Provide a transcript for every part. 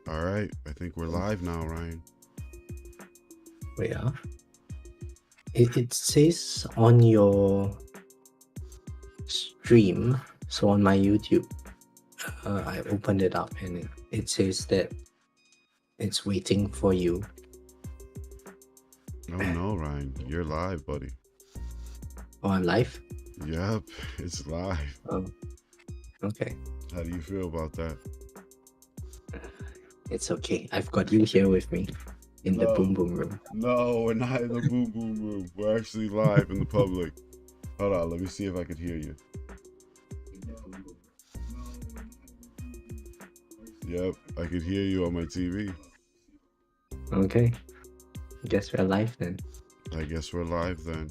All right, I think we're live now, Ryan. Wait, it says on your stream, so on my YouTube, I opened it up and it says that it's waiting for you. Oh no, Ryan, you're live, buddy. Oh, I'm live? Yep, it's live. Oh, okay. How do you feel about that? It's okay. I've got you here with me in the boom No, boom room. no, we're not in the boom boom room. We're actually live in the public. Hold on, let me see if I could hear you. Yep, I could hear you on my TV. Okay. Guess we're live then. I guess we're live then.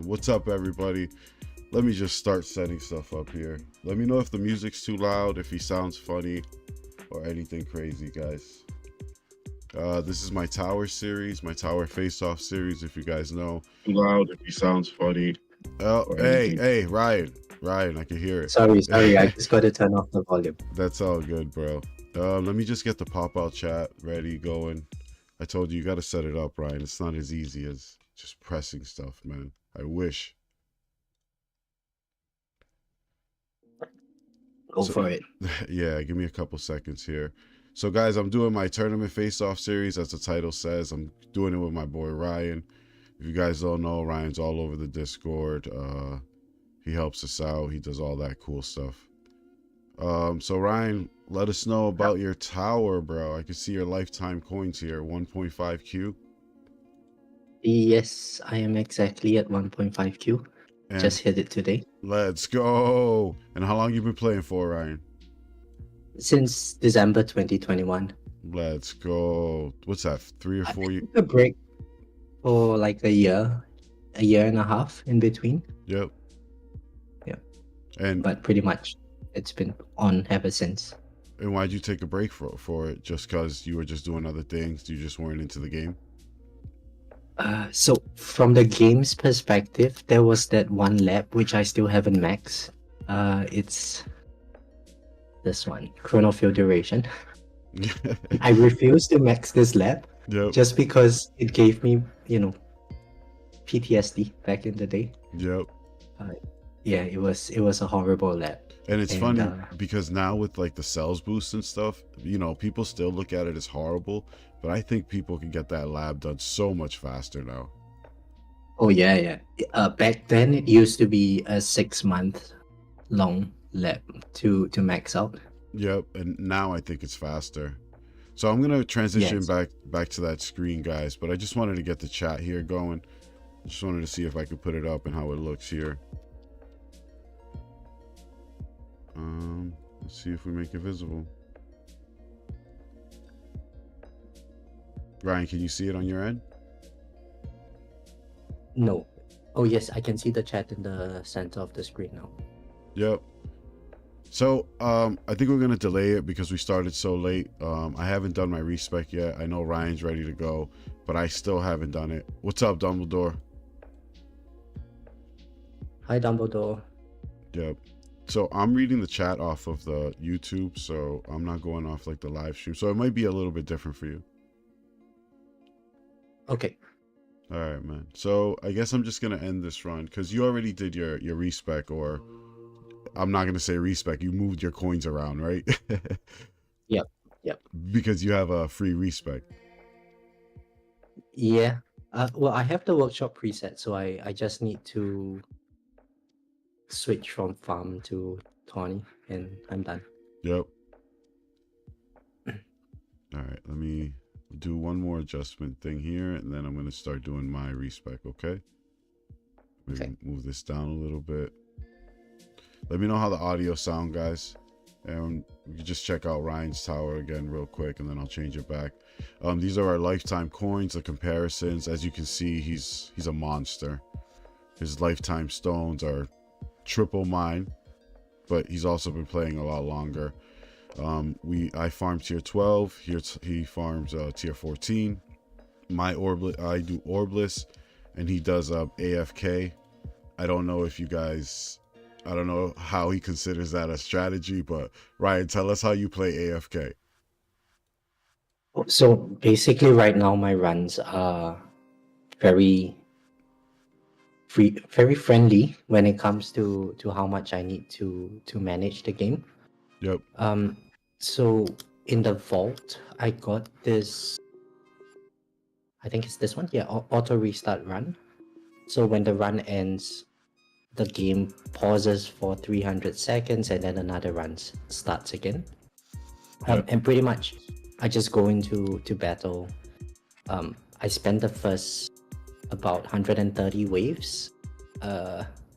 What's up, everybody? Let me just start setting stuff up here. Let me know if the music's too loud, if he sounds funny, or anything crazy, guys. This is my tower series, my tower face-off series, if you guys know. Too loud, if he sounds funny. Oh, hey, Ryan, I can hear it. Sorry, I just got to turn off the volume. That's all good, bro. Let me just get the pop-out chat ready, going. I told you, you got to set it up, Ryan. It's not as easy as just pressing stuff, man. I wish. Go for it. Yeah, give me a couple seconds here. So, guys, I'm doing my tournament face-off series, as the title says. I'm doing it with my boy Ryan. If you guys don't know, Ryan's all over the Discord. He helps us out. He does all that cool stuff. So Ryan, let us know about your tower, bro. I can see your lifetime coins here, 1.5Q. Yes, I am exactly at 1.5Q. And just hit it today. Let's go. And how long you been playing for, Ryan? Since December 2021. Let's go. What's that, 3 or 4 years? A break for like a year and a half in between. Yep. Yeah. But pretty much it's been on ever since. And why'd you take a break for it? Just because you were just doing other things? You just weren't into the game? So from the game's perspective, there was that one lab which I still haven't maxed. It's this one, chrono field duration. I refused to max this lab just because it gave me, PTSD back in the day. Yep. Yeah, it was a horrible lab. And it's funny because now with like the cells boost and stuff, people still look at it as horrible, but I think people can get that lab done so much faster now. Oh yeah. Back then it used to be a 6-month long lab to max out. Yep, and now I think it's faster. So I'm gonna transition back to that screen, guys, but I just wanted to get the chat here going. I just wanted to see if I could put it up and how it looks here. Let's see if we make it visible. Ryan, can you see it on your end? No. Oh yes, I can see the chat in the center of the screen now. Yep. So I think we're gonna delay it because we started so late. I haven't done my respec yet. I know Ryan's ready to go, but I still haven't done it. What's up, Dumbledore? Hi, Dumbledore. Yep. So I'm reading the chat off of the YouTube, so I'm not going off like the live stream. So it might be a little bit different for you. Okay. All right, man. So I guess I'm just gonna end this run because you already did your respec, or I'm not gonna say respec. You moved your coins around, right? Yep. Because you have a free respec. Yeah. Well, I have the workshop preset, so I just need to switch from farm to tourney and I'm done. Yep. All right, let me do one more adjustment thing here, and then I'm going to start doing my respec, okay? Maybe move this down a little bit. Let me know how the audio sound, guys. And we can just check out Ryan's tower again real quick, and then I'll change it back. These are our lifetime coins, the comparisons. As you can see, he's a monster. His lifetime stones are triple mine, but he's also been playing a lot longer. I farm tier 12. He farms tier 14. I do orbless, and he does AFK. I don't know if you guys, I don't know how he considers that a strategy, but Ryan, tell us how you play AFK. So basically, right now my runs are very very friendly when it comes to how much I need to manage the game. Yep. So in the vault, I got this. I think it's this one. Yeah, auto restart run. So when the run ends, the game pauses for 300 seconds and then another run starts again. Yep. And pretty much, I just go into battle. I spend the first about 130 waves,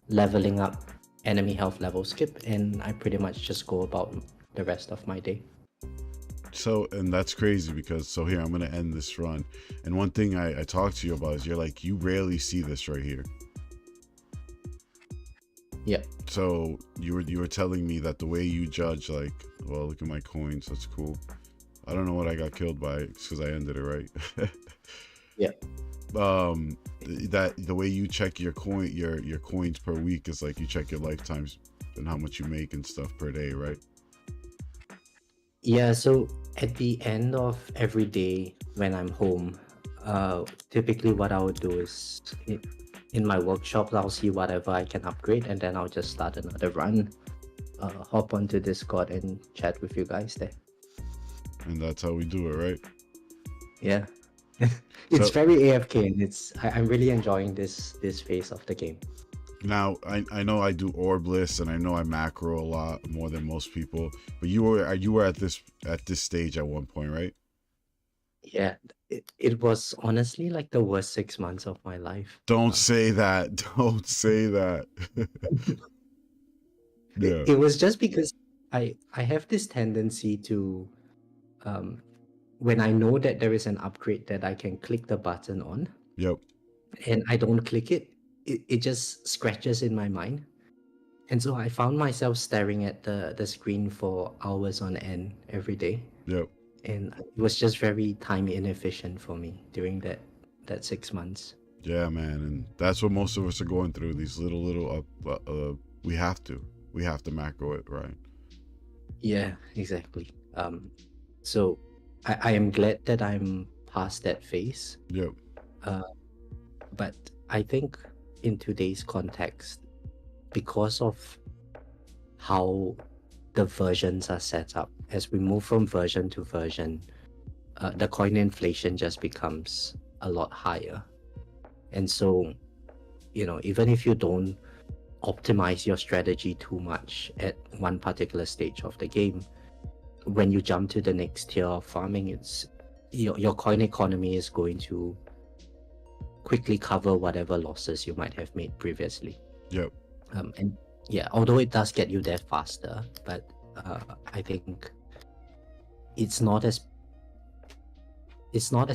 leveling up enemy health level skip, and I pretty much just go about the rest of my day. So, and that's crazy because, so here, I'm going to end this run. And one thing I talked to you about is you're like, you rarely see this right here. Yeah. So you were telling me that the way you judge, like, well, look at my coins. That's cool. I don't know what I got killed by because I ended it right. Yeah. That the way you check your coins per week is like you check your lifetimes and how much you make and stuff per day, right? Yeah, so at the end of every day when I'm home, typically what I would do is in my workshops, I'll see whatever I can upgrade and then I'll just start another run, hop onto Discord and chat with you guys there. And that's how we do it, right? Yeah. It's So very AFK and I'm really enjoying this phase of the game. now I know I do orbless and I know I macro a lot more than most people, but you were at this stage at one point, right? Yeah, it was honestly like the worst 6 months of my life. Don't say that. Don't say that. Yeah. It was just because I have this tendency to um, when I know that there is an upgrade that I can click the button on Yep. and I don't click it, it just scratches in my mind. And so I found myself staring at the screen for hours on end every day. Yep. And it was just very time inefficient for me during that 6 months. Yeah, man, and that's what most of us are going through. These little we have to macro it, right? Yeah, exactly. So I am glad that I'm past that phase. Yep. But I think in today's context, because of how the versions are set up, as we move from version to version, the coin inflation just becomes a lot higher. And so, even if you don't optimize your strategy too much at one particular stage of the game, when you jump to the next tier of farming, it's your coin economy is going to quickly cover whatever losses you might have made previously. Yep. And yeah, although it does get you there faster, but I think it's not as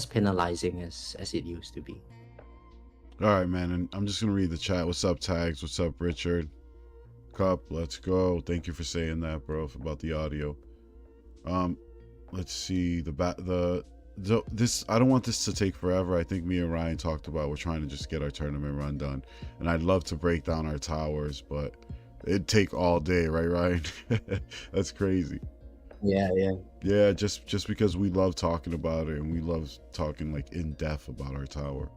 penalizing as it used to be. All right, man, and I'm just gonna read the chat. What's up, Tags? What's up, Richard? Cup, let's go. Thank you for saying that, bro, about the audio. Let's see this. I don't want this to take forever. I think me and Ryan talked about we're trying to just get our tournament run done, and I'd love to break down our towers, but it'd take all day, right, Ryan? That's crazy. Yeah, just because we love talking about it and we love talking like in depth about our tower.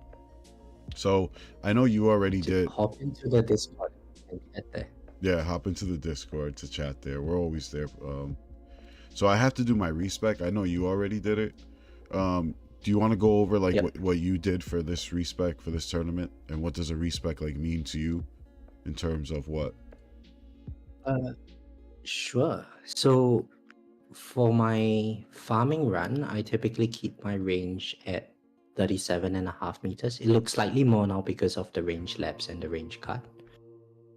So I know you already did. Hop into the Discord and get there. Yeah, hop into the Discord to chat there. We're always there. So I have to do my respec. I know you already did it. Do you want to go over like what you did for this respec for this tournament, and what does a respec like mean to you in terms of what? Sure. So for my farming run, I typically keep my range at 37.5 meters. It looks slightly more now because of the range labs and the range card.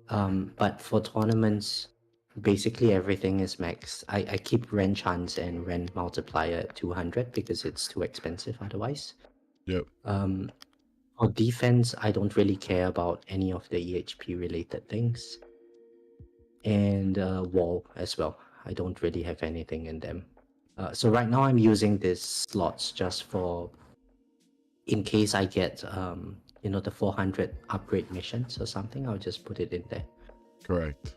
But for tournaments, basically everything is maxed. I keep Ren chance and Ren multiplier at 200 because it's too expensive otherwise. Yep. For defense, I don't really care about any of the EHP related things. And wall as well. I don't really have anything in them. So right now I'm using these slots just for in case I get the 400 upgrade missions or something. I'll just put it in there. Correct.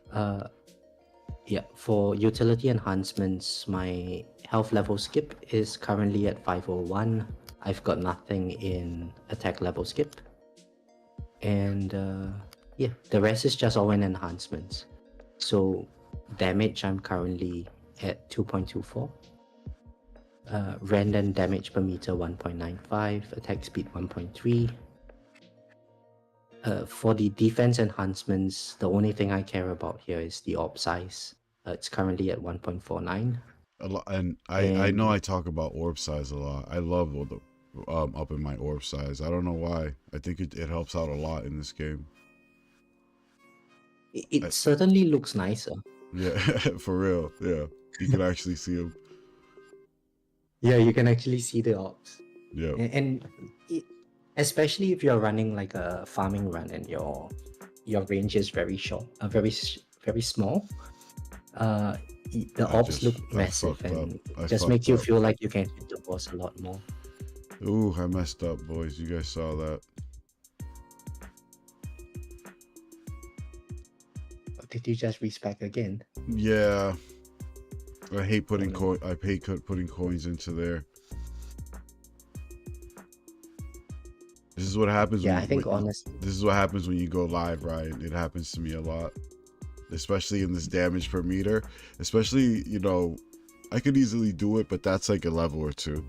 Yeah, for utility enhancements, my health level skip is currently at 501. I've got nothing in attack level skip. And yeah, the rest is just all in enhancements. So damage, I'm currently at 2.24. Random damage per meter 1.95, attack speed 1.3. For the defense enhancements, the only thing I care about here is the orb size. It's currently at 1.49. A lot, and I know I talk about orb size a lot. I love all the up in my orb size. I don't know why. I think it helps out a lot in this game. It certainly looks nicer. Yeah, for real. Yeah, you can actually see them. Yeah, you can actually see the orbs. Yeah, and especially if you're running like a farming run and your range is very short, very small. The orbs look massive and it just makes you feel like you can hit the boss a lot more. Ooh, I messed up, boys. You guys saw that. Did you just respec again? Yeah. I hate putting putting coins into there. This is what happens. Yeah, I think honestly, this is what happens when you go live, Ryan. It happens to me a lot, especially in this damage per meter. Especially, you know, I could easily do it, but that's like a level or two.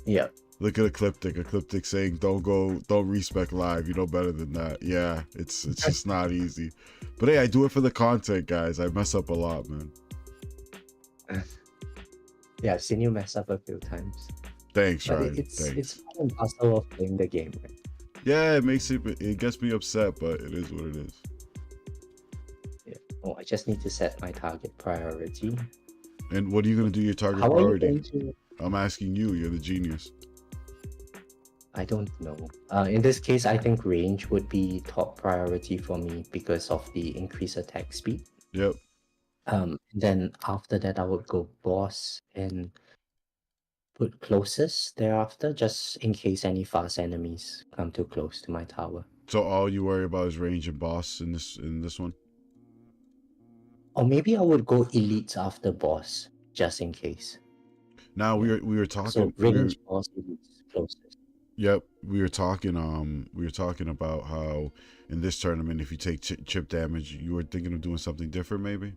Yeah. Look at Ecliptic saying, don't respec live. You know better than that. Yeah, it's just not easy. But hey, I do it for the content, guys. I mess up a lot, man. Yeah, I've seen you mess up a few times. Thanks, but Ryan. It's part and parcel of playing the game, right? Yeah, it gets me upset, but it is what it is. Yeah. Oh, I just need to set my target priority. And what are you gonna do your target priority? I'm asking you. You're the genius. I don't know. In this case, I think range would be top priority for me because of the increased attack speed. Yep. Then after that, I would go boss and put closest thereafter, just in case any fast enemies come too close to my tower. So all you worry about is range and boss in this one? Or maybe I would go elites after boss, just in case. Now we were talking. So range, boss, elites, closest. Yep, we were talking about how in this tournament, if you take chip damage, you were thinking of doing something different, maybe.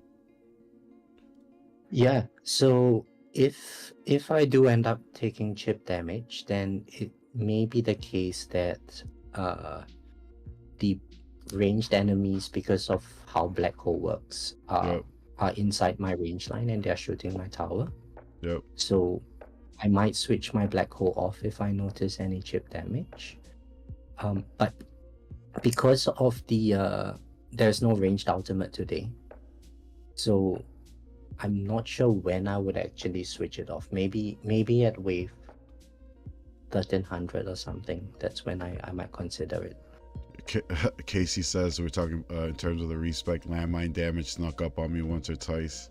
Yeah. So if I do end up taking chip damage, then it may be the case that the ranged enemies, because of how black hole works, are inside my range line and they're shooting my tower. Yep. So I might switch my black hole off if I notice any chip damage. But because of the there's no ranged ultimate today, so I'm not sure when I would actually switch it off. Maybe at wave 1300 or something. That's when I might consider it. Casey says we're talking in terms of the respec. Landmine damage snuck up on me once or twice.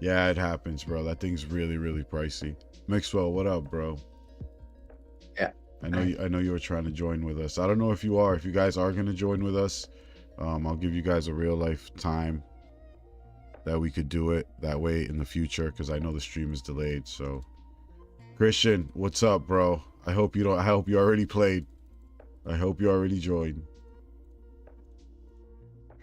Yeah, it happens, bro. That thing's really, really pricey. Mixwell, what up, bro? Yeah. I know you were trying to join with us. I don't know if you are. If you guys are gonna join with us, I'll give you guys a real life time that we could do it that way in the future, because I know the stream is delayed. So Christian, what's up, bro? I hope you already played. I hope you already joined.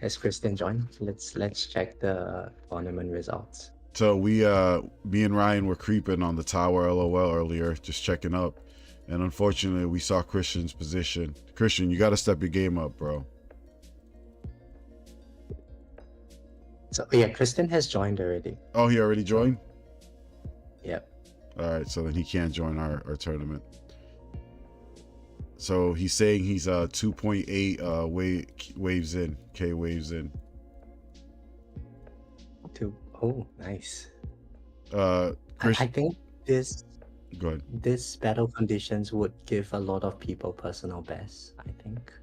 Has Kristen joined? Let's check the tournament results. So me and Ryan were creeping on the tower LOL earlier, just checking up, and unfortunately we saw Christian's position. Christian, you got to step your game up, bro. So yeah, Kristen has joined already. Oh, he already joined? Yep. All right, so then he can't join our tournament. So he's saying he's 2.8 waves in, K waves in. Oh, nice. I think this Go ahead. This battle conditions would give a lot of people personal bests,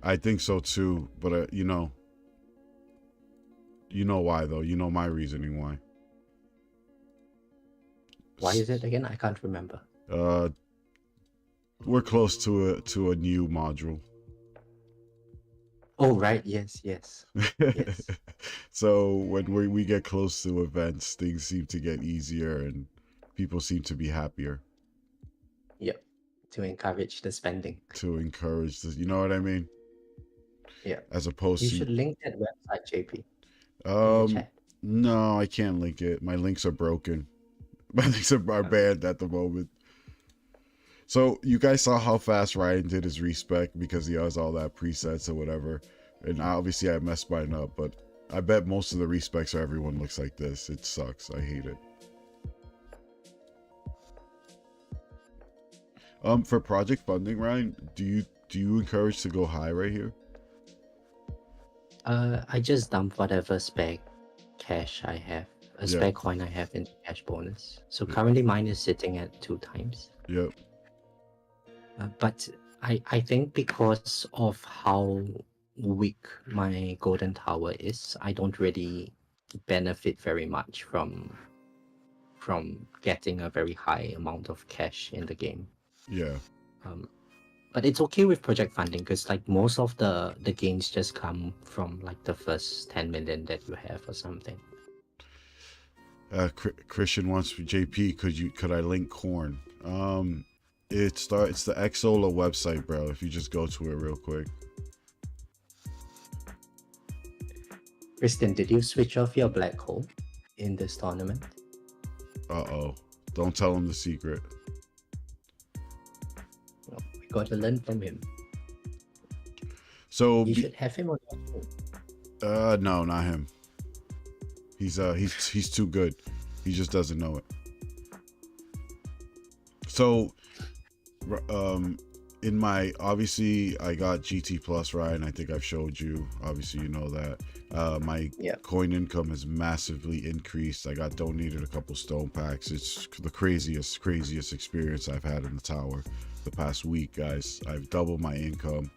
I think so too, but you know why though. You know my reasoning why. Why is it again? I can't remember. We're close to a new module. Oh, right. Yes, yes, yes. So when we get close to events, things seem to get easier and people seem to be happier Yep. To encourage the spending. to encourage this. You know what I mean? Yeah. As opposed You to should link that website, JP, in the um chat. no, I can't link it. My links are broken. My links are Okay. banned at the moment. So you guys saw how fast Ryan did his respec because he has all that presets or whatever. And obviously I messed mine up, but I bet most of the respecs are everyone looks like this. It sucks. I hate it. For project funding, Ryan, do you encourage to go high right here? I just dump whatever spare cash I have, a Yep. spare coin I have into cash bonus. So Yep. currently mine is sitting at 2 times. Yep. But I think because of how weak my golden tower is, I don't really benefit very much from getting a very high amount of cash in the game. Yeah. But it's okay with project funding because like most of the gains just come from like the first 10 million that you have or something. Christian wants JP. Could I link corn? It's the Xola website, bro. If you just go to it real quick. Kristen, did you switch off your black hole in this tournament? Uh-oh. Don't tell him the secret. Well, we got to learn from him. So You should have him on your show. no, not him. He's too good. He just doesn't know it. So in my, obviously I got GT Plus, Ryan. I think I've showed you. Obviously you know that. My coin income has massively increased. I got donated a couple stone packs. It's the craziest experience I've had in the tower the past week, guys. I've doubled my income.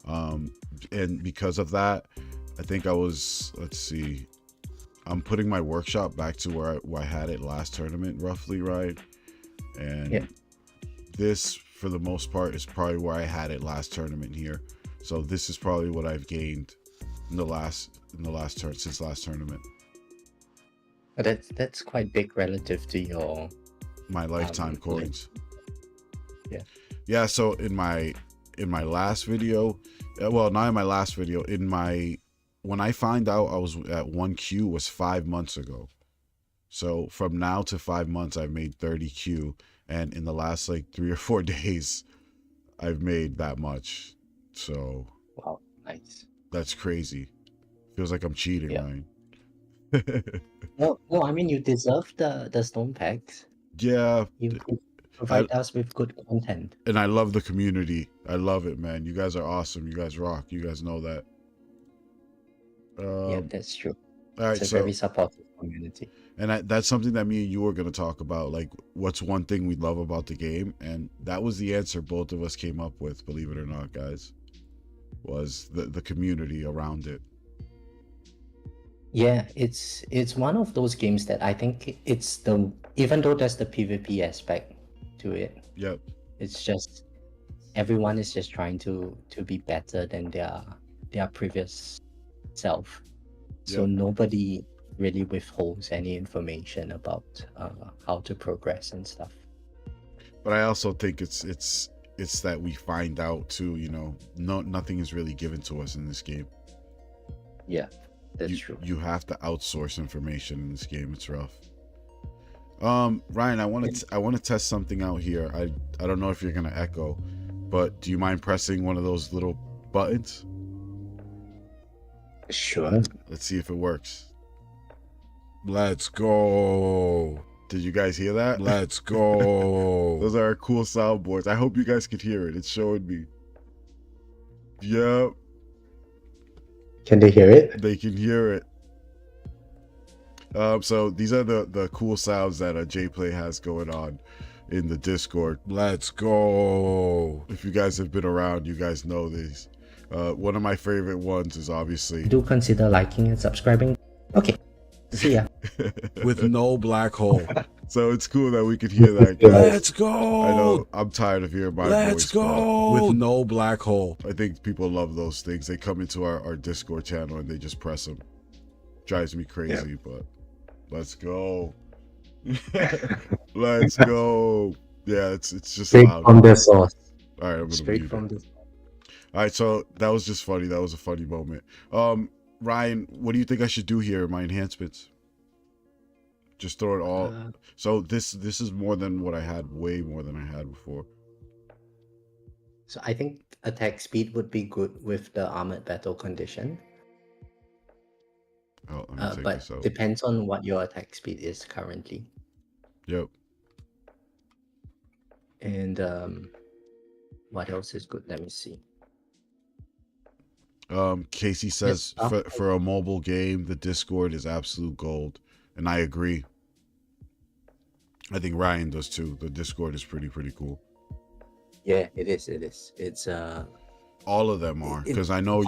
And because of that, I think I was, let's see, I'm putting my workshop back to where I had it last tournament, roughly, right? And this, for the most part, is probably where I had it last tournament here. So this is probably what I've gained in the last since last tournament. That's quite big relative to my lifetime coins. Yeah. So in my last video, well, not in my last video, when I find out I was at 1Q was 5 months ago. So from now to 5 months, I've made 30Q. And in the last like 3 or 4 days, I've made that much. So wow, nice. That's crazy. Feels like I'm cheating, right? No, I mean, you deserve the stone packs. Yeah. You provide us with good content. And I love the community. I love it, man. You guys are awesome. You guys rock. You guys know that. Yeah, that's true. All right, it's a very supportive community. And that's something that me and you were going to talk about. Like, what's one thing we love about the game? And that was the answer both of us came up with, believe it or not, guys, was the community around it. Yeah, it's one of those games that I think it's even though there's the PvP aspect to it. Yep. It's just everyone is just trying to be better than their previous self. So nobody really withholds any information about how to progress and stuff. But I also think it's that we find out too, nothing is really given to us in this game. Yeah, that's true. You have to outsource information in this game. It's rough. Ryan, I want to test something out here. I don't know if you're gonna echo, but do you mind pressing one of those little buttons? Sure. Let's see if it works. Let's go. Did you guys hear that? Let's go. Those are our cool soundboards. I hope you guys could hear it. It's showing me. Yep. Can they hear it? They can hear it. So these are the cool sounds that JPlay has going on in the Discord. Let's go. If you guys have been around, you guys know these. One of my favorite ones is obviously... Do consider liking and subscribing. Okay, See ya. With no black hole. So it's cool that we could hear that, guys. Let's go. I know I'm tired of hearing my Let's voice. go. With no black hole. I think people love those things. They come into our Discord channel and they just press them. Drives me crazy, but let's go. Let's go. Yeah, it's just Straight loud. from the source. All right, I'm gonna Straight mute from it. the. All right, so that was just funny. That was a funny moment. Ryan, what do you think I should do here in my enhancements? Just throw it all. So this is more than what I had. Way more than I had before. So I think attack speed would be good with the armored battle condition. Oh, let me take But this out. depends on what your attack speed is currently. Yep. And what else is good? Let me see. Casey says for a mobile game, the Discord is absolute gold, and I agree. I think Ryan does too. The Discord is pretty cool. Yeah, it is. It's all of them are, because I know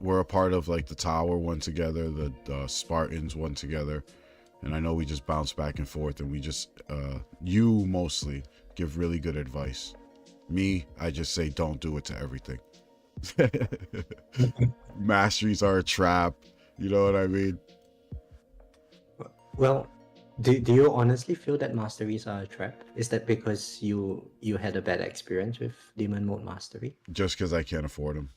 we're a part of like the Tower one together, the Spartans one together, and I know we just bounce back and forth, and we just you mostly give really good advice. Me, I just say don't do it to everything. Masteries are a trap, you know what I mean? Well, do you honestly feel that masteries are a trap? Is that because you had a bad experience with demon mode mastery? Just because I can't afford them.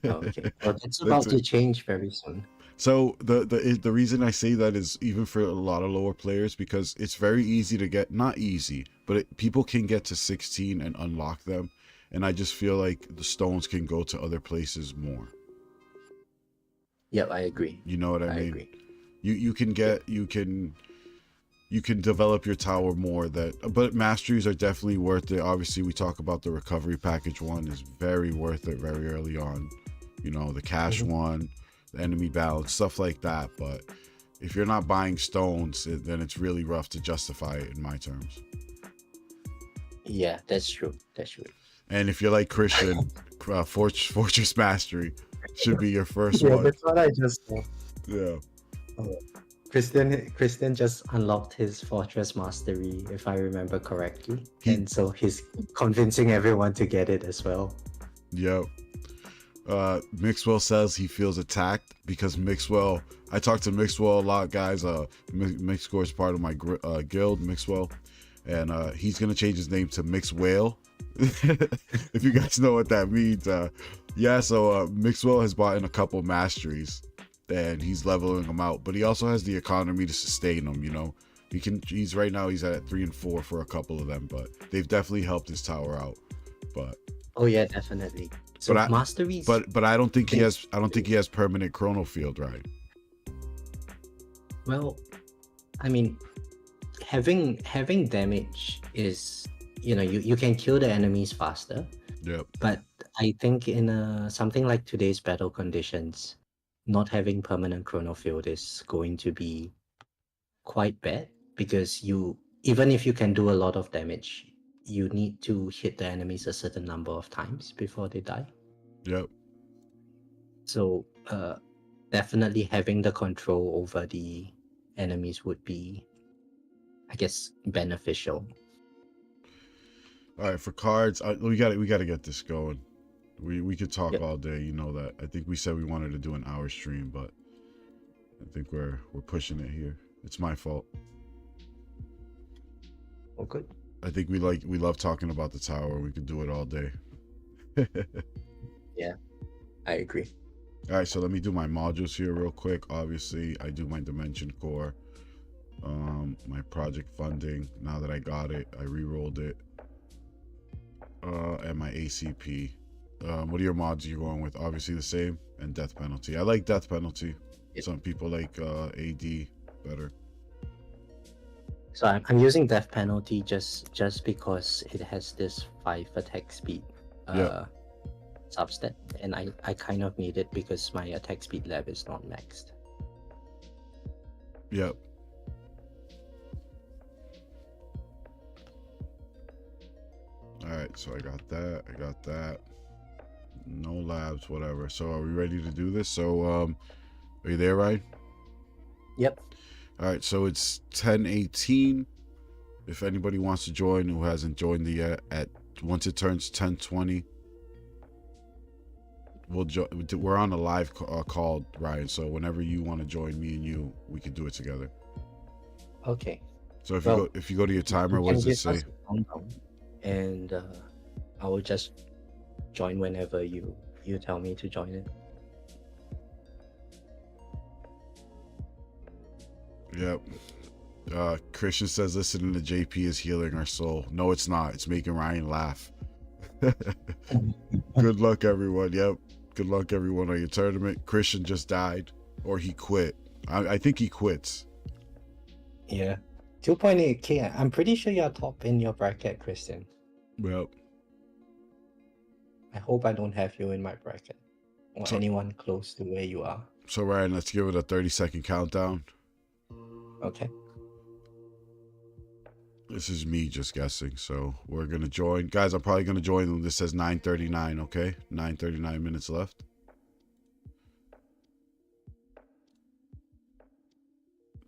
Oh, okay, well, it's about to change very soon. So the reason I say that is even for a lot of lower players, because it's very easy to get, not easy, but people can get to 16 and unlock them. And I just feel like the stones can go to other places more. Yep, I agree. You know what I mean? Agree. You can get you can develop your tower more, but masteries are definitely worth it. Obviously, we talk about the recovery package one is very worth it very early on. You know, the cash one, the enemy balance, stuff like that. But if you're not buying stones, then it's really rough to justify it in my terms. Yeah, that's true. That's true. And if you're like Christian, Fortress Mastery should be your first one. That's what I just said. Yeah. Christian just unlocked his Fortress Mastery, if I remember correctly. And so he's convincing everyone to get it as well. Yep. Mixwell says he feels attacked because Mixwell, I talk to Mixwell a lot, guys. Mixwell is part of my guild, Mixwell. And he's going to change his name to Mixwell. If you guys know what that means. Yeah, so Mixwell has bought in a couple masteries and he's leveling them out, but he also has the economy to sustain them, you know. He's right now he's at 3 and 4 for a couple of them, but they've definitely helped his tower out. But oh yeah, definitely. So masteries, but I don't think he has permanent chrono field, right? Well, I mean, having damage is, you know, you can kill the enemies faster. Yep. But I think in something like today's battle conditions, not having permanent chrono field is going to be quite bad, because even if you can do a lot of damage, you need to hit the enemies a certain number of times before they die. Yep. So definitely having the control over the enemies would be, I guess, beneficial. All right, for cards, we got to get this going. We could talk all day, you know that. I think we said we wanted to do an hour stream, but I think we're pushing it here. It's my fault. Oh, good. I think we love talking about the tower. We could do it all day. Yeah, I agree. All right, so let me do my modules here real quick. Obviously, I do my dimension core, my project funding. Now that I got it, I re-rolled it, and my ACP. What are your mods you're going with? Obviously the same, and death penalty. I like death penalty. Yep. Some people like AD better. So I'm using death penalty just because it has this 5 attack speed substat, and I kind of need it because my attack speed lab is not maxed. Yep. All right, so I got that. No labs, whatever. So are we ready to do this? So are you there, Ryan? Yep. All right, so it's 10:18. If anybody wants to join who hasn't joined the yet, at once it turns 10:20, we're on a live call, Ryan. So whenever you want to join me and you, we can do it together. Okay. So Well, if you go to your timer, you what can does it give say? us a countdown, and I will just join whenever you tell me to join it. Yep. Christian says listening to JP is healing our soul. No, it's not. It's making Ryan laugh. Good luck, everyone. Yep. Good luck, everyone, on your tournament. Christian just died, or he quit. I think he quits. Yeah. 2.8k. I'm pretty sure you're top in your bracket, Christian. Yep. I hope I don't have you in my bracket or So- anyone close to where you are. So Ryan, let's give it a 30-second countdown. Okay. This is me just guessing, so we're gonna join. Guys, I'm probably gonna join when this says 9:39, okay? 9:39 minutes left.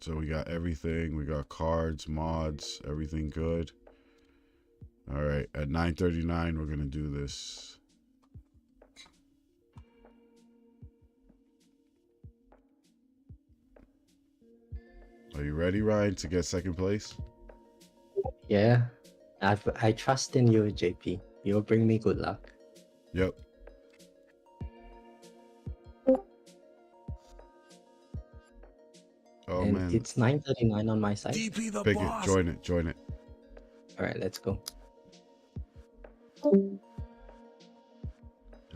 So we got everything. We got cards, mods, everything good. All right, at 9:39, we're gonna do this. Are you ready, Ryan, to get second place? Yeah. I trust in you, JP. You'll bring me good luck. Yep. Oh and man, it's 9:39 on my side. DP the pick boss. it, join it, join it. All right, let's go.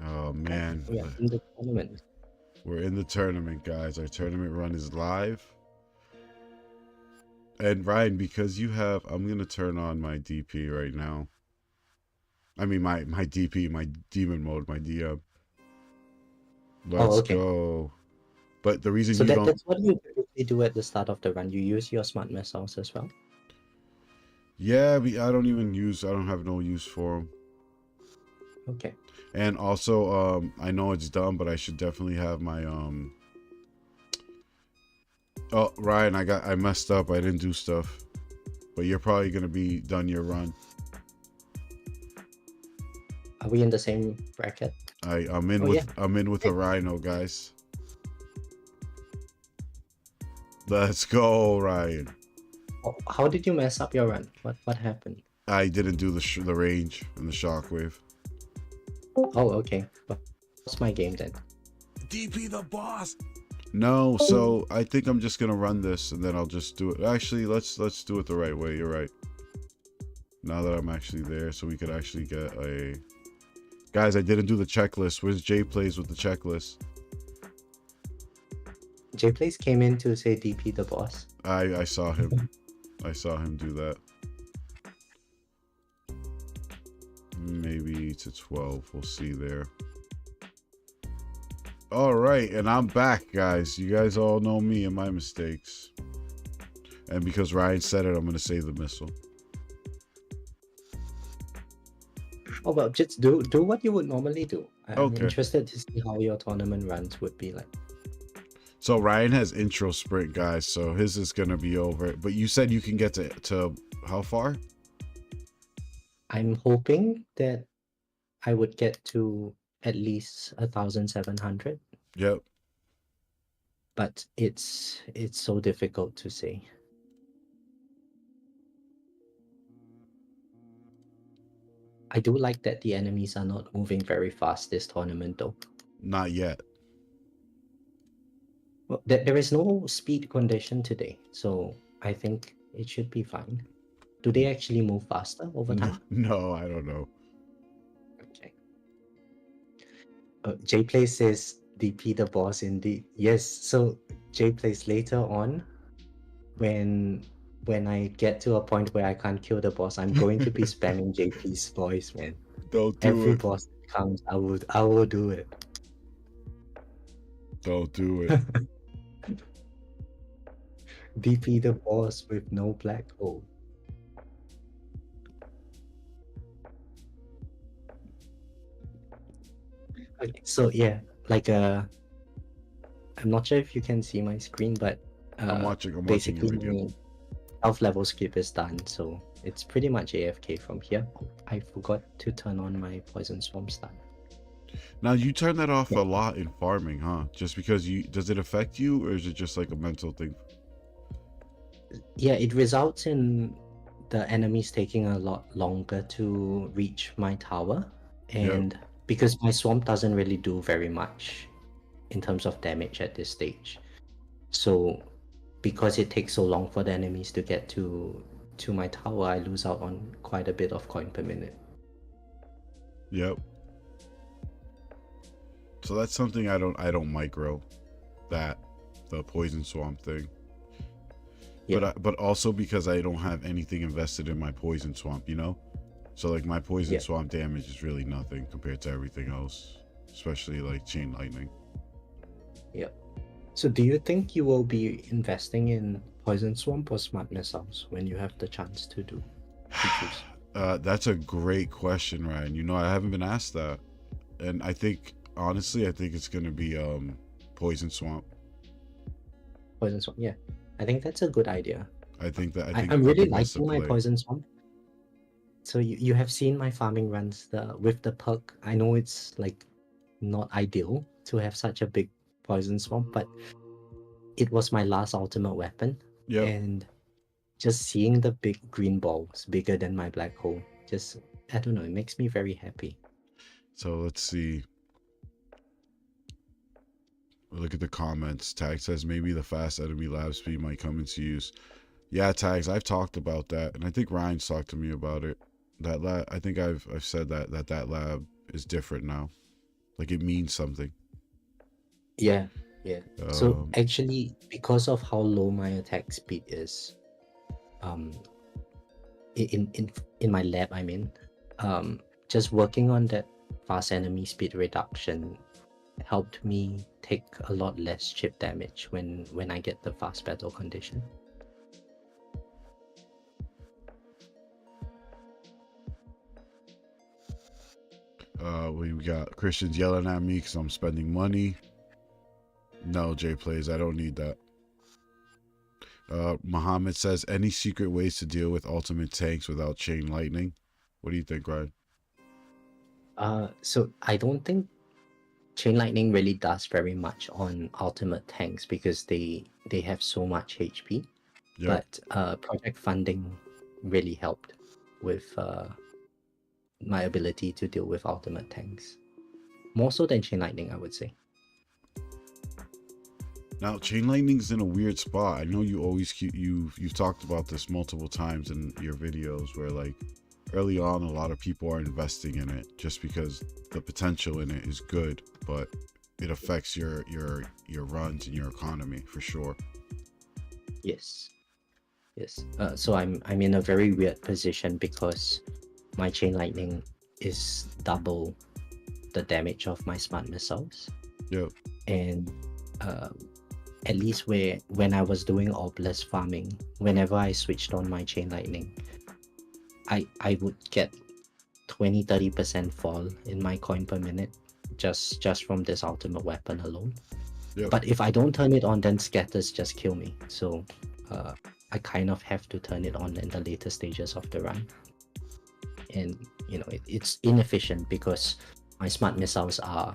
Oh man, We are in the tournament. we're in the tournament, guys. Our tournament run is live. And Ryan, because you have, I'm gonna turn on my DP right now. I mean my DP, my demon mode, my DM. Let's okay. go. But the reason So you don't, that's what you typically do at the start of the run. You use your smart missiles as well. yeah, I don't have no use for them. Okay. And also, I know it's dumb, but I should definitely have my Oh, Ryan, I messed up. I didn't do stuff. But you're probably gonna be done your run. Are we in the same bracket? I'm in Oh, with yeah. I'm in with a rhino, guys. Let's go, Ryan. Oh, how did you mess up your run? What happened? I didn't do the range and the shockwave. Oh, okay. What's my game then? DP the boss. No, so I think I'm just gonna run this and then I'll just do it. Actually, let's do it the right way. You're right. Now that I'm actually there, so we could actually get a. Guys, I didn't do the checklist. Where's Jay plays with the checklist? JPlays came in to say DP the boss. I saw him. I saw him do that. Maybe to 12. We'll see there. All right, and I'm back, guys. You guys all know me and my mistakes. And because Ryan said it, I'm going to save the missile. Oh, well, just do what you would normally do. I'm Okay. interested to see how your tournament runs would be like. So Ryan has intro sprint, guys, so his is going to be over. But you said you can get to how far? I'm hoping that I would get to at least 1,700, Yep. but it's so difficult to say. I do like that the enemies are not moving very fast this tournament, though. Not yet. Well, there is no speed condition today, so I think it should be fine. Do they actually move faster over time? No, I don't know. Okay. JPlay says DP the boss indeed. Yes, so JPlays later on, when I get to a point where I can't kill the boss, I'm going to be spamming JP's voice, man. Don't do Every it. boss that comes, I will do it. Don't do it. DP the boss with no black hole. Okay, so yeah, like I'm not sure if you can see my screen, but I'm watching your basically video. my health level skip is done, so it's pretty much AFK from here. I forgot to turn on my poison swarm stun. Now you turn that off a lot in farming, huh? Just because does it affect you, or is it just like a mental thing? Yeah, it results in the enemies taking a lot longer to reach my tower, and because my swamp doesn't really do very much in terms of damage at this stage, so because it takes so long for the enemies to get to my tower, I lose out on quite a bit of coin per minute. Yep. So that's something I don't micro, that the poison swamp thing. Yeah. But also because I don't have anything invested in my poison swamp, you know? So like my poison swamp damage is really nothing compared to everything else, especially like chain lightning. Yep. So do you think you will be investing in poison swamp or smart missiles when you have the chance to choose? That's a great question, Ryan. You know, I haven't been asked that. And I think honestly, I think it's gonna be poison swamp. Poison swamp, yeah. I think that's a good idea. I think I'm really liking my poison swamp. So you have seen my farming runs with the perk. I know it's like not ideal to have such a big poison swamp, but it was my last ultimate weapon. Yeah. And just seeing the big green balls bigger than my black hole, just, I don't know, it makes me very happy. So let's see. Look at the comments. Tag says maybe the fast enemy lab speed might come into use. Yeah, Tags, I've talked about that, and I think Ryan's talked to me about it. That lab, I think I've said that lab is different now. Like it means something. Yeah. So actually, because of how low my attack speed is, in my lab, I mean, just working on that fast enemy speed reduction helped me take a lot less chip damage when I get the fast battle condition. We got Christians yelling at me because I'm spending money. No, J Plays, I don't need that. Muhammad says, any secret ways to deal with ultimate tanks without chain lightning? What do you think, Ryan? So I don't think chain lightning really does very much on ultimate tanks because they have so much HP. Yep. But project funding really helped with my ability to deal with ultimate tanks. More so than chain lightning, I would say. Now, chain lightning's in a weird spot. I know you always you've talked about this multiple times in your videos where like early on a lot of people are investing in it just because the potential in it is good, but it affects your runs and your economy for sure. Yes. So I'm in a very weird position because my chain lightning is double the damage of my smart missiles. Yep. And at least when I was doing orbless farming, whenever I switched on my chain lightning, I would get 20-30% fall in my coin per minute just from this ultimate weapon alone. Yep. But if I don't turn it on, then scatters just kill me. So I kind of have to turn it on in the later stages of the run. And you know, it's inefficient because my smart missiles are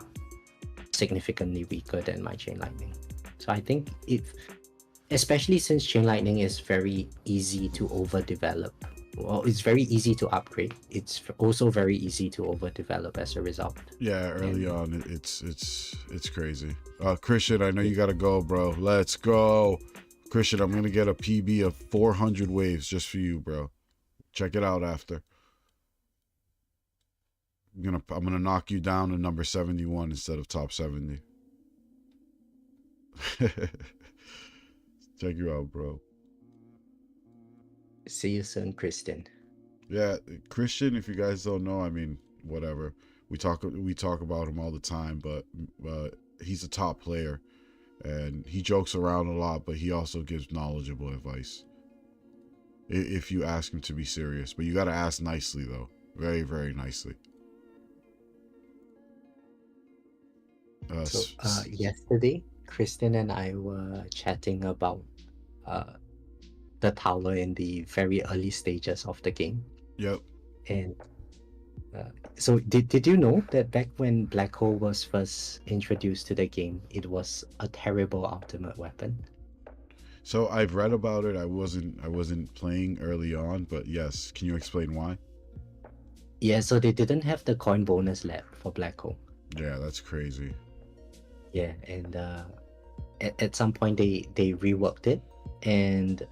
significantly weaker than my chain lightning. So I think especially since chain lightning is very easy to overdevelop. Well, it's very easy to upgrade. It's also very easy to overdevelop as a result. Yeah, early on, it's crazy. Christian, I know you gotta go, bro. Let's go, Christian. I'm gonna get a PB of 400 waves just for you, bro. Check it out after. I'm gonna knock you down to number 71 instead of top 70. Check you out, bro. See you soon, Christian. Yeah, Christian, if you guys don't know, I mean, whatever. We talk about him all the time, but he's a top player and he jokes around a lot, but he also gives knowledgeable advice if you ask him to be serious. But you got to ask nicely though. Very, very nicely. Yesterday Christian and I were chatting about uh, the tower in the very early stages of the game. Yep. And so did you know that back when Black Hole was first introduced to the game, it was a terrible ultimate weapon? So I've read about it. I wasn't playing early on, but yes. Can you explain why? Yeah, so they didn't have the coin bonus lab for Black Hole. Yeah, that's crazy. Yeah, and at some point they reworked it, and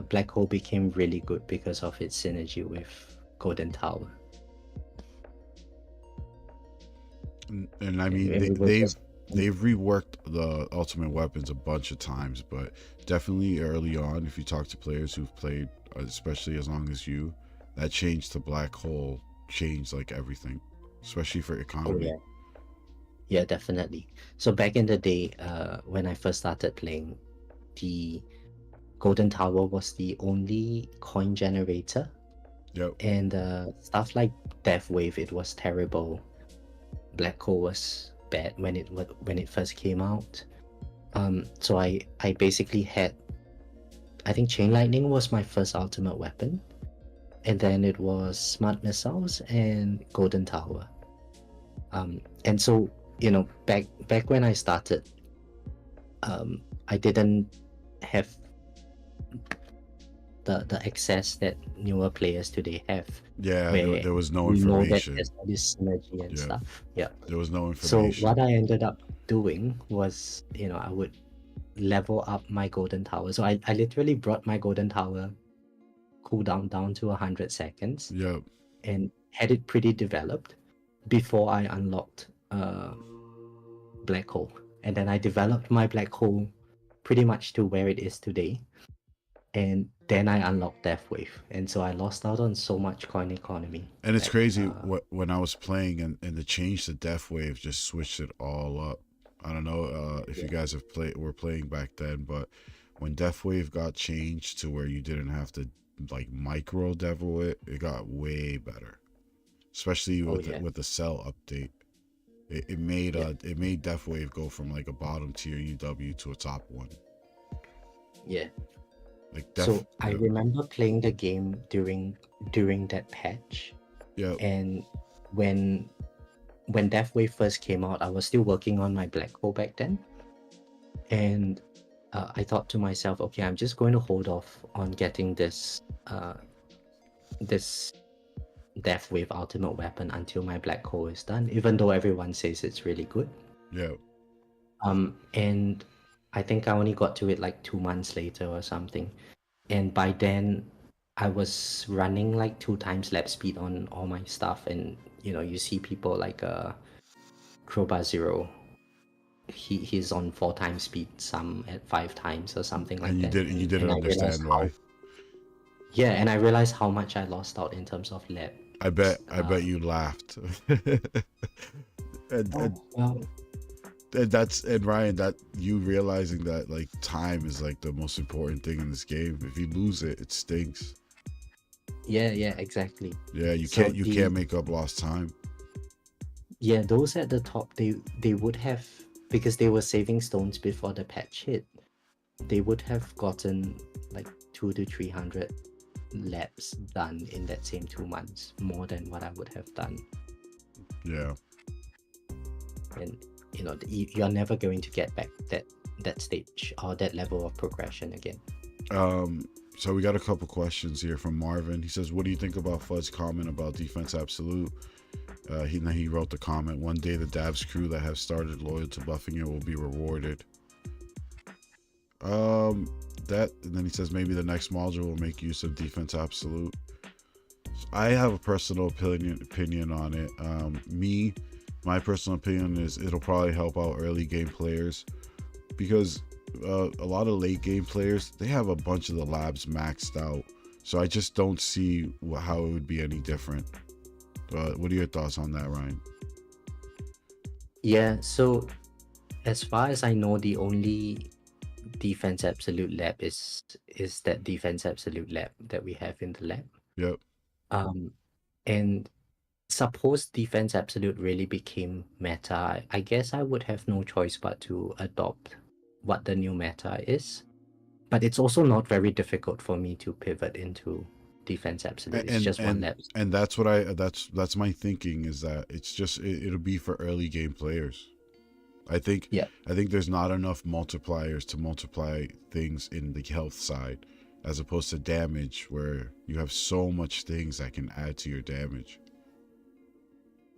Black Hole became really good because of its synergy with Golden Tower. And I mean, they've reworked the ultimate weapons a bunch of times, but definitely early on, if you talk to players who've played, especially as long as you, that change to Black Hole changed like everything, especially for economy. Oh, yeah, definitely. So back in the day, when I first started playing, the Golden Tower was the only coin generator. Yep. And stuff like Death Wave, it was terrible. Black Hole was bad when it first came out. So I basically had, I think Chain Lightning was my first ultimate weapon, and then it was Smart Missiles and Golden Tower. And so back when I started, I didn't have the access that newer players today have. Yeah, there was no That information. there's all this synergy and stuff. Yeah. There was no information. So what I ended up doing was, I would level up my Golden Tower. So I literally brought my Golden Tower cooldown down to 100 seconds. Yep. And had it pretty developed before I unlocked Black Hole. And then I developed my Black Hole pretty much to where it is today. And then I unlocked Death Wave, and so I lost out on so much coin economy. And it's crazy when I was playing and the change to Death Wave just switched it all up. I don't know if you guys were playing back then, but when Death Wave got changed to where you didn't have to like micro devil it got way better, especially with the cell update. It made Death Wave go from like a bottom tier UW to a top one. Yeah. So I remember playing the game during that patch. Yeah. And when Death Wave first came out, I was still working on my Black Hole back then. And I thought to myself, okay, I'm just going to hold off on getting this Death Wave ultimate weapon until my Black Hole is done, even though everyone says it's really good. Yeah. And I think I only got to it like 2 months later or something. And by then, I was running like 2 times lap speed on all my stuff. And, you see people like Crowbar Zero. He's on 4 times speed, some at 5 times or something like that. And you didn't understand why. Yeah, and I realized how much I lost out in terms of lap. I bet you laughed. And Ryan, that you realizing that like time is like the most important thing in this game. If you lose it, it stinks. Yeah, exactly. Yeah, you can't make up lost time. Yeah, those at the top, they would have, because they were saving stones before the patch hit, they would have gotten like 200 to 300 laps done in that same 2 months, more than what I would have done. Yeah. And you're never going to get back that stage or that level of progression again. So we got a couple questions here from Marvin. He says, what do you think about Fudd's comment about defense absolute? He wrote the comment, one day the Dabs crew that have started loyal to buffing it will be rewarded. And then he says maybe the next module will make use of defense absolute. I have a personal opinion on it. My personal opinion is it'll probably help out early game players, because a lot of late game players, they have a bunch of the labs maxed out. So I just don't see how it would be any different. What are your thoughts on that, Ryan? Yeah, so as far as I know, the only defense absolute lab is that defense absolute lab that we have in the lab. Yep. And suppose defense absolute really became meta, I guess I would have no choice but to adopt what the new meta is. But it's also not very difficult for me to pivot into defense absolute. It's just one lap. And that's what that's my thinking, is that it's just it'll be for early game players. I think there's not enough multipliers to multiply things in the health side, as opposed to damage, where you have so much things that can add to your damage.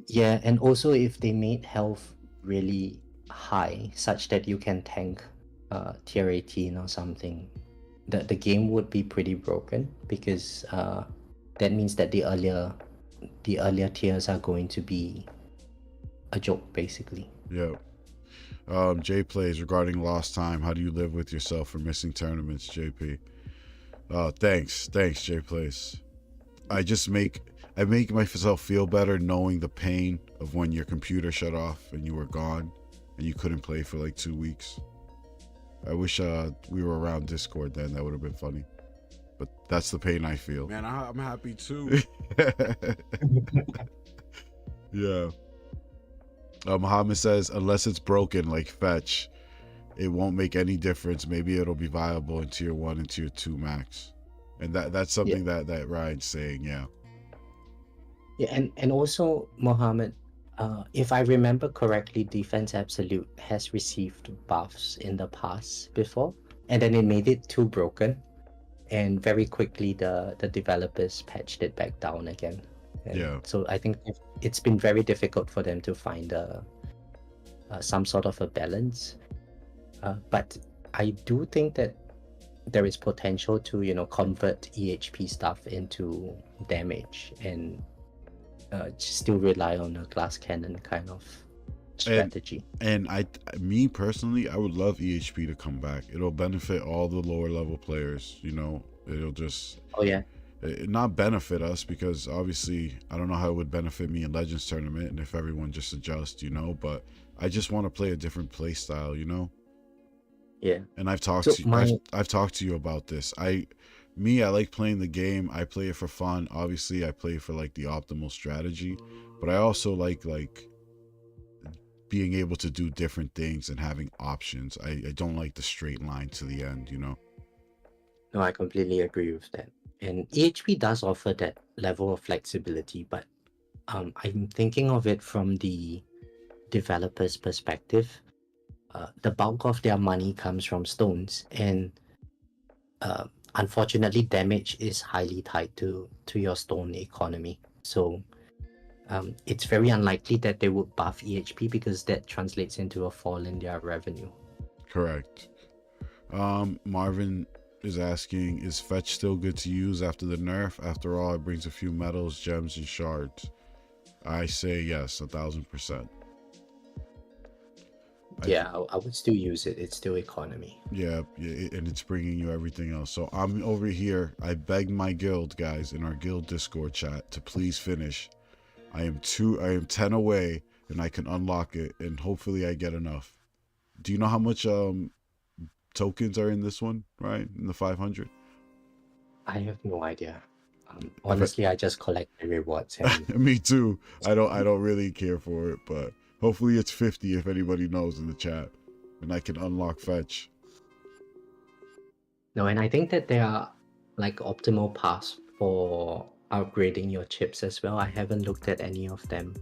Yeah, and also if they made health really high, such that you can tank tier 18 or something, the game would be pretty broken, because that means that the earlier tiers are going to be a joke, basically. Yeah. Jay plays regarding lost time. How do you live with yourself for missing tournaments, JP? Thanks, Jay plays. I make myself feel better knowing the pain of when your computer shut off and you were gone and you couldn't play for like 2 weeks. I wish we were around Discord then. That would have been funny. But that's the pain I feel. Man, I'm happy too. Yeah. Muhammad says, unless it's broken like fetch, it won't make any difference. Maybe it'll be viable in tier 1 and tier 2 max. And that's something that Ryan's saying. Yeah. Yeah, and also, Mohammed, if I remember correctly, Defense Absolute has received buffs in the past before, and then it made it too broken, and very quickly the developers patched it back down again. And yeah. So I think it's been very difficult for them to find some sort of a balance. But I do think that there is potential to convert EHP stuff into damage and still rely on a glass cannon kind of strategy. And me personally, I would love EHP to come back. It'll benefit all the lower level players. It'll just not benefit us, because obviously I don't know how it would benefit me in Legends tournament, and if everyone just adjusts, but I just want to play a different play style, Yeah. And I've talked I've talked to you about this. I like playing the game. I play it for fun. Obviously I play for like the optimal strategy, but I also like being able to do different things and having options. I don't like the straight line to the end, No, I completely agree with that. And EHP does offer that level of flexibility, but I'm thinking of it from the developer's perspective. The bulk of their money comes from stones, and unfortunately damage is highly tied to your stone economy. So it's very unlikely that they would buff EHP, because that translates into a fall in their revenue. Correct. Marvin is asking, is fetch still good to use after the nerf? After all, it brings a few metals, gems, and shards. I say yes, 1000%. Yeah, I would still use it. It's still economy. Yeah, and it's bringing you everything else. So I'm over here. I begged my guild guys in our guild Discord chat to please finish. I am 10 away, and I can unlock it, and hopefully I get enough. Do you know how much tokens are in this one, right? In the 500? I have no idea. Honestly, I just collect the rewards. And Me too. I don't really care for it, but hopefully it's 50 if anybody knows in the chat, and I can unlock fetch. No, and I think that there are like optimal paths for upgrading your chips as well. I haven't looked at any of them.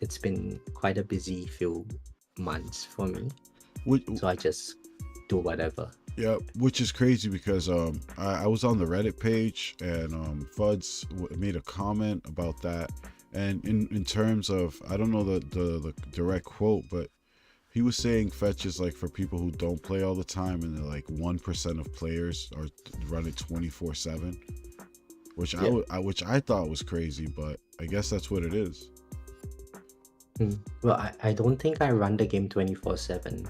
It's been quite a busy few months for me, so I just do whatever. Yeah, which is crazy, because I was on the Reddit page, and Fuds made a comment about that, and in terms of, I don't know the direct quote, but he was saying fetch is like for people who don't play all the time, and they're like 1% of players are running 24/7, which I thought was crazy, but I guess that's what it is. Well, I don't think I run the game 24/7.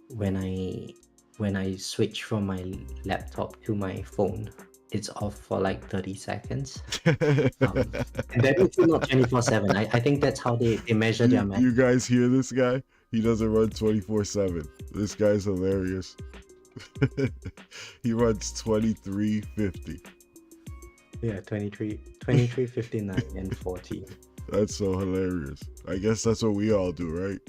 When I switch from my laptop to my phone, it's off for like 30 seconds. And that is not 24/7. I think that's how they measure their math. You guys hear this guy? He doesn't run 24/7. This guy's hilarious. He runs 23:50. Yeah, 23:59 and 40. That's so hilarious. I guess that's what we all do, right?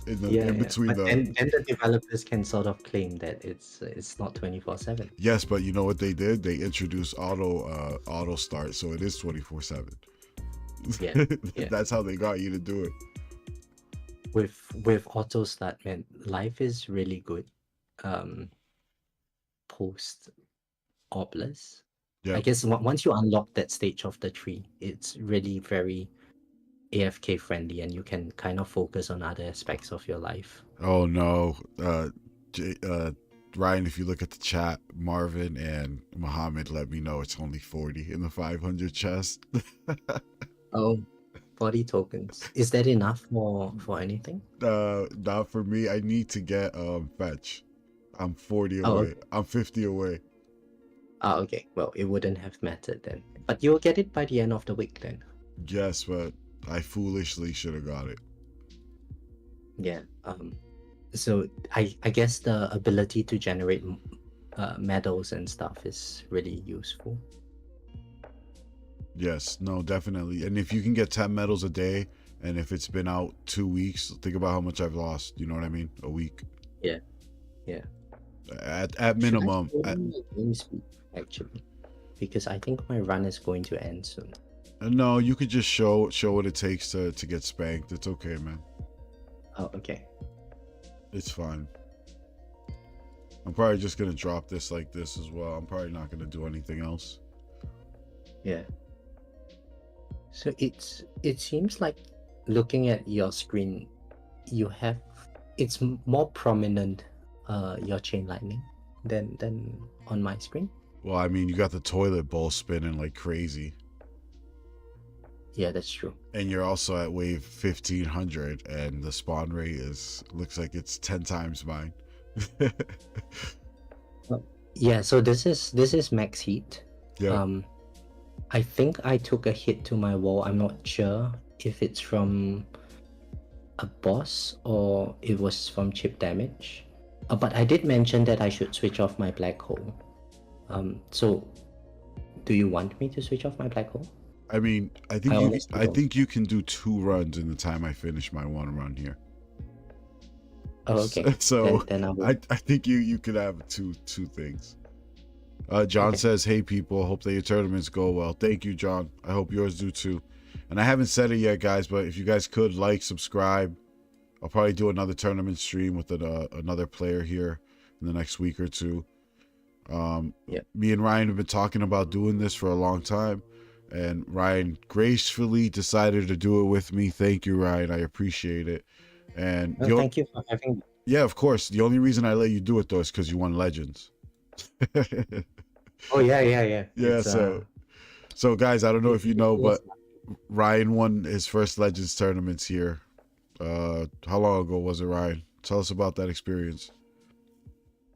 in between but the. then the developers can sort of claim that it's not 24/7. Yes, but you know what they did? They introduced auto start, so it is 24/7. Yeah, yeah. That's how they got you to do it. With auto start, man, life is really good. Post Oblas. I Yep. guess once you unlock that stage of the tree, it's really very AFK friendly, and you can kind of focus on other aspects of your life. Oh no, Ryan, if you look at the chat, Marvin and Muhammad let me know it's only 40 in the 500 chest. Oh, 40 tokens. Is that enough for anything? Not for me. I need to get fetch. I'm 40 Oh, away. okay. I'm 50 away. Ah, okay. Well, it wouldn't have mattered then. But you'll get it by the end of the week then. Yes, but I foolishly should have got it. Yeah. So I guess the ability to generate medals and stuff is really useful. Yes, no, definitely. And if you can get 10 medals a day, and if it's been out 2 weeks, think about how much I've lost. You know what I mean? A week. Yeah. Yeah. At minimum. Actually, because I think my run is going to end soon. No, you could just show what it takes to get spanked. It's okay, man. Oh, okay. It's fine. I'm probably just gonna drop this like this as well. I'm probably not gonna do anything else. Yeah. So it seems like, looking at your screen, it's more prominent, your chain lightning than on my screen. Well, I mean, you got the toilet bowl spinning like crazy. Yeah, that's true. And you're also at wave 1500, and the spawn rate looks like it's 10 times mine. Yeah, so this is max heat. Yeah. I think I took a hit to my wall. I'm not sure if it's from a boss or it was from chip damage. But I did mention that I should switch off my black hole. So do you want me to switch off my black hole? I mean, I think you can do 2 runs in the time I finish my 1 run here. Oh, okay. So then I think you could have two things. John Okay. says, "Hey people, hope that your tournaments go well." Thank you, John. I hope yours do too. And I haven't said it yet, guys, but if you guys could like, subscribe, I'll probably do another tournament stream with another player here in the next week or two. Me and Ryan have been talking about doing this for a long time, and Ryan gracefully decided to do it with me. Thank you, Ryan. I appreciate it. And thank you for having me. Yeah, of course. The only reason I let you do it though is because you won Legends. Oh yeah. Yeah. So guys, I don't know if you know, but Ryan won his first Legends tournaments here. How long ago was it, Ryan? Tell us about that experience.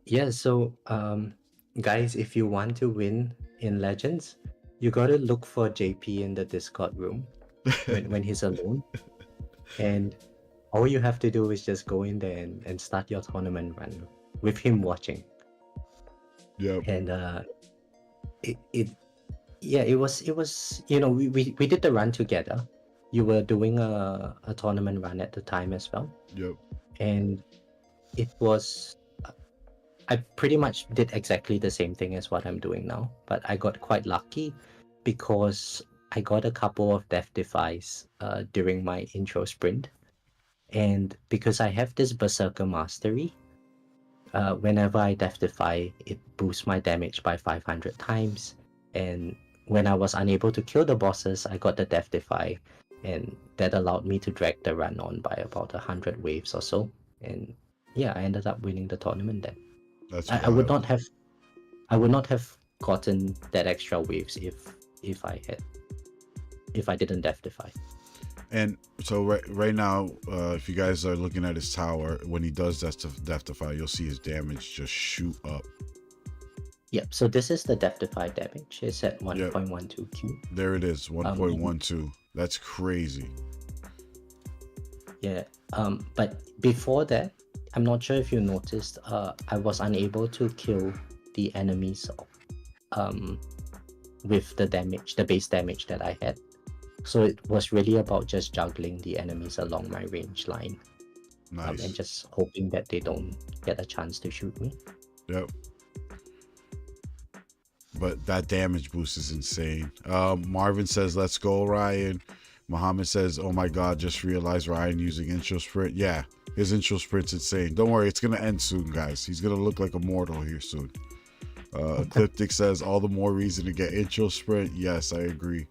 Yeah, so guys, if you want to win in Legends, you gotta look for JP in the Discord room when he's alone. And all you have to do is just go in there and start your tournament run with him watching. Yep. And it was we did the run together. You were doing a tournament run at the time as well. Yep. And it was, I pretty much did exactly the same thing as what I'm doing now, but I got quite lucky because I got a couple of death defies during my intro sprint. And because I have this Berserker Mastery, whenever I death defy, it boosts my damage by 500 times. And when I was unable to kill the bosses, I got the death defy, and that allowed me to drag the run on by about 100 waves or so. And yeah, I ended up winning the tournament then. I would not have gotten that extra waves if I didn't death defy. And so right now, if you guys are looking at his tower, when he does death defy, you'll see his damage just shoot up. Yep, so this is the death defy damage. It's at 1.12 Q. There it is, 1.12. That's crazy. Yeah, but before that, I'm not sure if you noticed, I was unable to kill the enemies with the base damage that I had. So it was really about just juggling the enemies along my range line. Nice. and just hoping that they don't get a chance to shoot me. Yep. But that damage boost is insane. Marvin says, "Let's go, Ryan." Muhammad says, "Oh my God, just realized Ryan using intro sprint." Yeah, his intro sprint's insane. Don't worry, it's gonna end soon, guys. He's gonna look like a mortal here soon. Ecliptic says, "All the more reason to get intro sprint." Yes, I agree.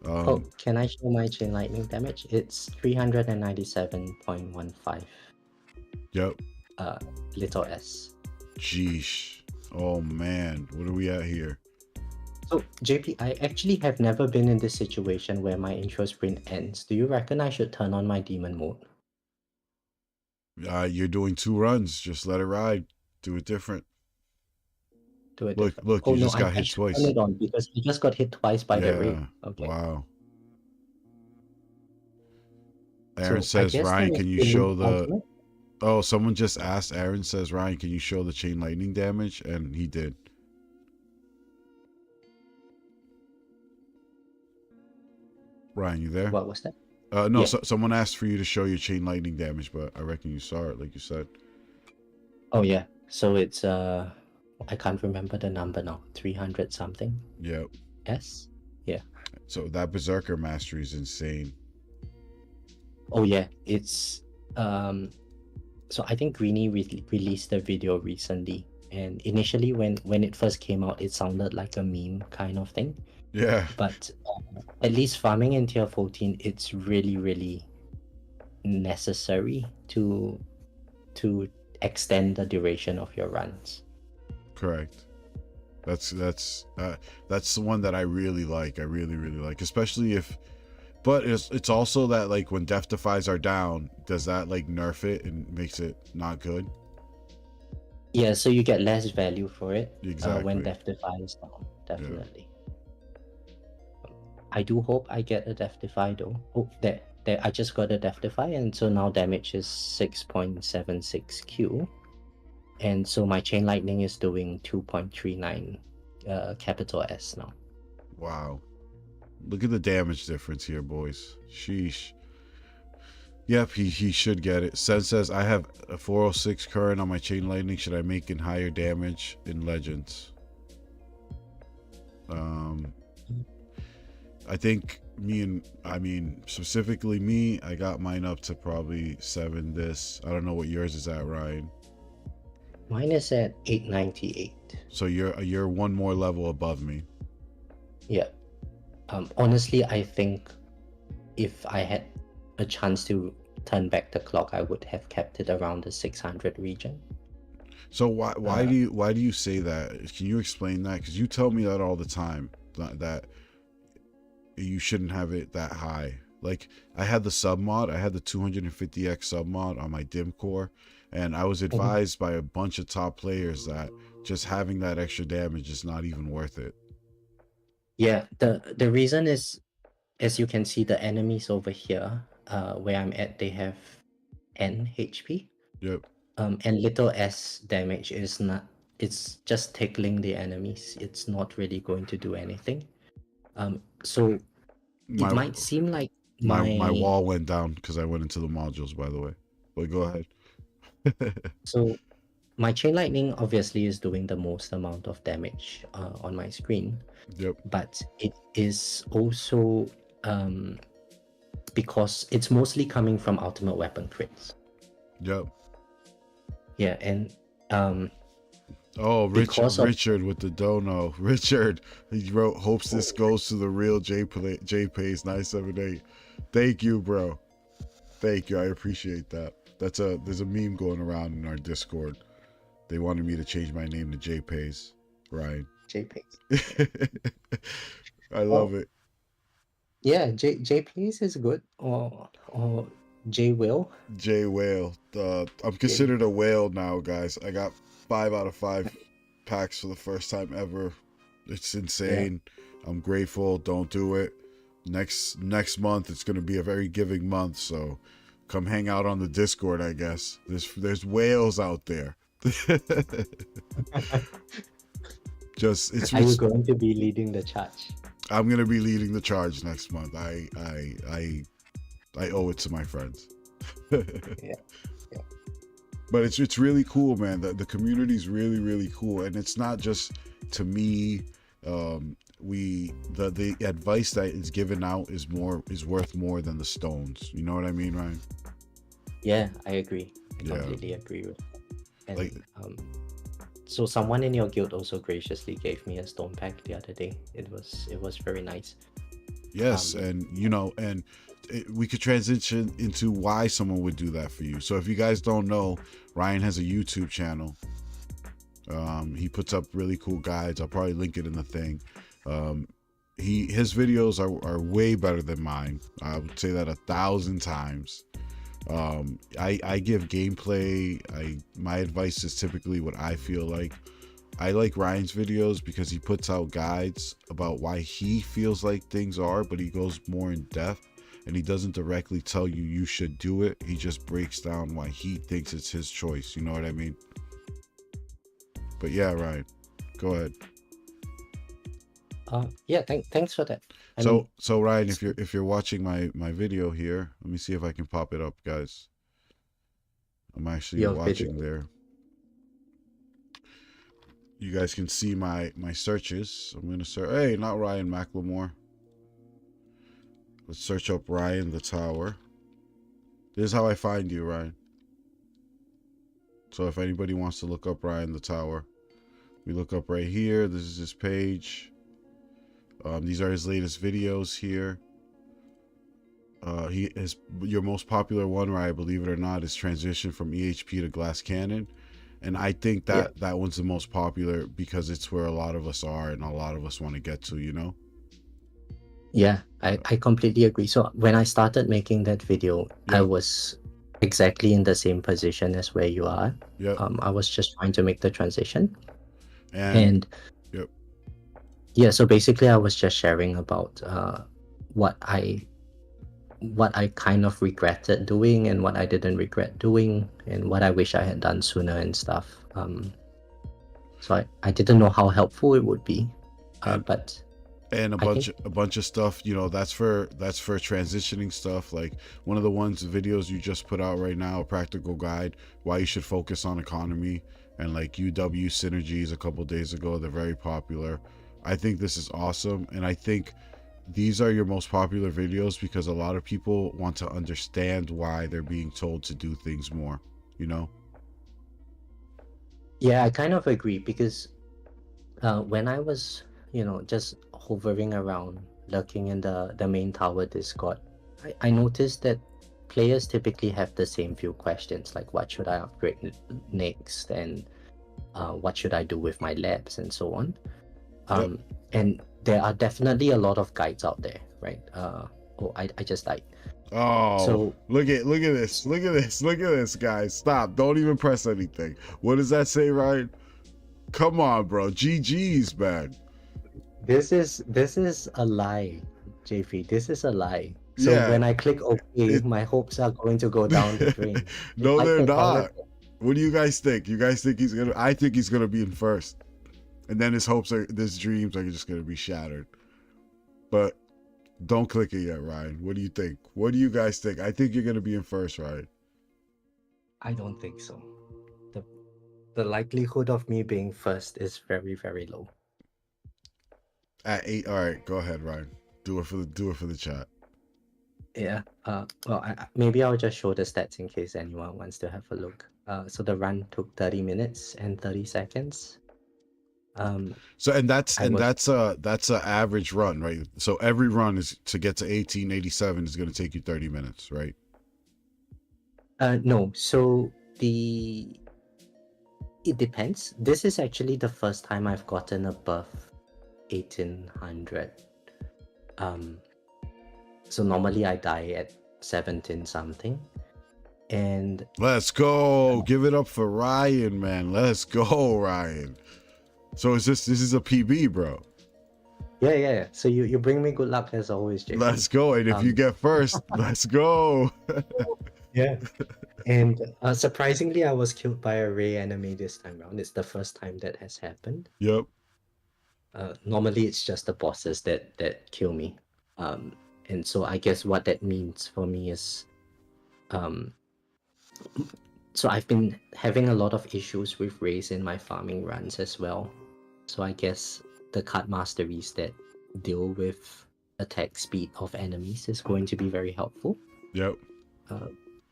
Oh, can I show my chain lightning damage? It's 397.15. Yep. Little s. Jeesh. Oh man, what are we at here? So JP, I actually have never been in this situation where my intro sprint ends. Do you reckon I should turn on my demon mode? You're doing 2 runs. Just let it ride. Do it different. Do it. Look, Oh, you no, just got I hit should twice. turn it on because he just got hit twice by the raid. Okay. Wow. Aaron So I says, guess "Ryan, that can you was show the?" ultimate? Oh, someone just asked. Aaron says, "Ryan, can you show the chain lightning damage?" And he did. Ryan, you there? What was that? No. Yeah. Someone asked for you to show your chain lightning damage, but I reckon you saw it, like you said. Oh yeah. So it's I can't remember the number now. 300 something. Yep. S. Yeah. So that Berserker mastery is insane. Oh yeah. It's So I think Greeny released a video recently, and initially when it first came out, it sounded like a meme kind of thing. Yeah. But at least farming in tier 14, it's really necessary to extend the duration of your runs. Correct. That's the one that I really like. I really like, especially if. But it's also that, like, when death defies are down, does that like nerf it and makes it not good? Yeah, so you get less value for it. Exactly. When death defy is down, definitely. Yeah. I do hope I get a death defy though. Oh, there! I just got a death defy, and so now damage is 6.76 Q, and so my chain lightning is doing 2.39 capital S now. Wow. Look at the damage difference here, boys. Sheesh. Yep, he should get it. Sen says, "I have a 406 current on my chain lightning. Should I make it higher damage in Legends?" I think specifically me, I got mine up to probably 7 this. I don't know what yours is at, Ryan. Mine is at 898. So you're one more level above me. Yeah. Honestly, I think if I had a chance to turn back the clock, I would have kept it around the 600 region. So why do you say that? Can you explain that? Because you tell me that all the time, that you shouldn't have it that high. Like, I had the sub mod, I had the 250x sub mod on my dim core, and I was advised by a bunch of top players that just having that extra damage is not even worth it. Yeah, the reason is, as you can see, the enemies over here, where I'm at, they have N HP. Yep. And little s damage is not. It's just tickling the enemies. It's not really going to do anything. So it might seem like my wall went down because I went into the modules, by the way. But go ahead. So my chain lightning obviously is doing the most amount of damage on my screen. Yep. But it is also because it's mostly coming from ultimate weapon crits. Yep. Yeah, and oh, Richard with the dono. Richard, he wrote, "Hopes this goes to the real JPays 978." Thank you, bro. Thank you. I appreciate that. There's a meme going around in our Discord. They wanted me to change my name to JPays. Ryan. JPays. I love it. Yeah, JPays is good. Or J Whale. J Whale. I'm considered a whale now, guys. I got 5 out of 5 packs for the first time ever. It's insane. Yeah. I'm grateful. Don't do it. Next month it's gonna be a very giving month, so come hang out on the Discord, I guess. There's whales out there. Are you going to be leading the charge? I'm gonna be leading the charge next month. I owe it to my friends. Yeah. Yeah. But it's really cool, man. The community's really cool, and it's not just to me. The advice that is given out is worth more than the stones. You know what I mean, Ryan? Yeah, I agree. I Yeah. completely agree with. And Like, so someone in your guild also graciously gave me a stone pack the other day. It was very nice. yes, and we could transition into why someone would do that for you. So if you guys don't know, Ryan has a YouTube channel. He puts up really cool guides. I'll probably link it in the thing. His videos are way better than mine. I would say that 1,000 times. I give gameplay. My advice is typically what I feel like. I like Ryan's videos because he puts out guides about why he feels like things are, but he goes more in depth, and he doesn't directly tell you should do it. He just breaks down why he thinks it's his choice. You know what I mean? But yeah, Ryan, go ahead. Yeah, thanks for that. So Ryan, if you're watching my video here, let me see if I can pop it up, guys. I'm actually watching there. You guys can see my searches. I'm gonna search. Hey, not Ryan McLemore. Let's search up Ryan the Tower. This is how I find you, Ryan. So if anybody wants to look up Ryan the Tower, we look up right here. This is his page. These are his latest videos here. Your most popular one, Ryan, believe it or not, is transition from EHP to glass cannon. And I think that one's the most popular because it's where a lot of us are and a lot of us want to get to, you know? Yeah, I completely agree. So when I started making that video, I was exactly in the same position as where you are. I was just trying to make the transition. And yeah, so basically I was just sharing about what I kind of regretted doing and what I didn't regret doing and what I wish I had done sooner and stuff. So I didn't know how helpful it would be, but a bunch of stuff, that's for transitioning stuff. Like one of the videos you just put out right now, a practical guide why you should focus on economy, and like UW synergies a couple days ago. They're very popular. I think this is awesome, and I think these are your most popular videos because a lot of people want to understand why they're being told to do things more, you know? Yeah, I kind of agree because when I was, just hovering around, lurking in the main tower Discord, I noticed that players typically have the same few questions, like what should I upgrade next, and what should I do with my labs, and so on. And there are definitely a lot of guides out there, right? I just died. Oh, so look at this, guys. Stop. Don't even press anything. What does that say, Ryan? Come on, bro. GG's, man. This is a lie, JP. This is a lie. So when I click OK, my hopes are going to go down the drain. No, they're not. What do you guys think? You guys think I think he's gonna be in first. And then his dreams are just gonna be shattered. But don't click it yet, Ryan. What do you think? What do you guys think? I think you're gonna be in first, Ryan. I don't think so. The likelihood of me being first is very, very low. At 8, all right. Go ahead, Ryan. Do it for the chat. Yeah. Well, maybe I'll just show the stats in case anyone wants to have a look. So the run took 30 minutes and 30 seconds. So that's an average run, right? So every run is to get to 1887 is going to take you 30 minutes, right? No. So it depends. This is actually the first time I've gotten above 1800. So normally I die at 17 something. And let's go. Give it up for Ryan, man. Let's go, Ryan. So this is a PB, bro. Yeah. So you bring me good luck as always, Jake. Let's go. And if you get first, let's go. Yeah. And surprisingly, I was killed by a Ray enemy this time around. It's the first time that has happened. Yep. Normally, it's just the bosses that kill me. And so I guess what that means for me is Um, so I've been having a lot of issues with race in my farming runs as well. So I guess the card masteries that deal with attack speed of enemies is going to be very helpful. Yep.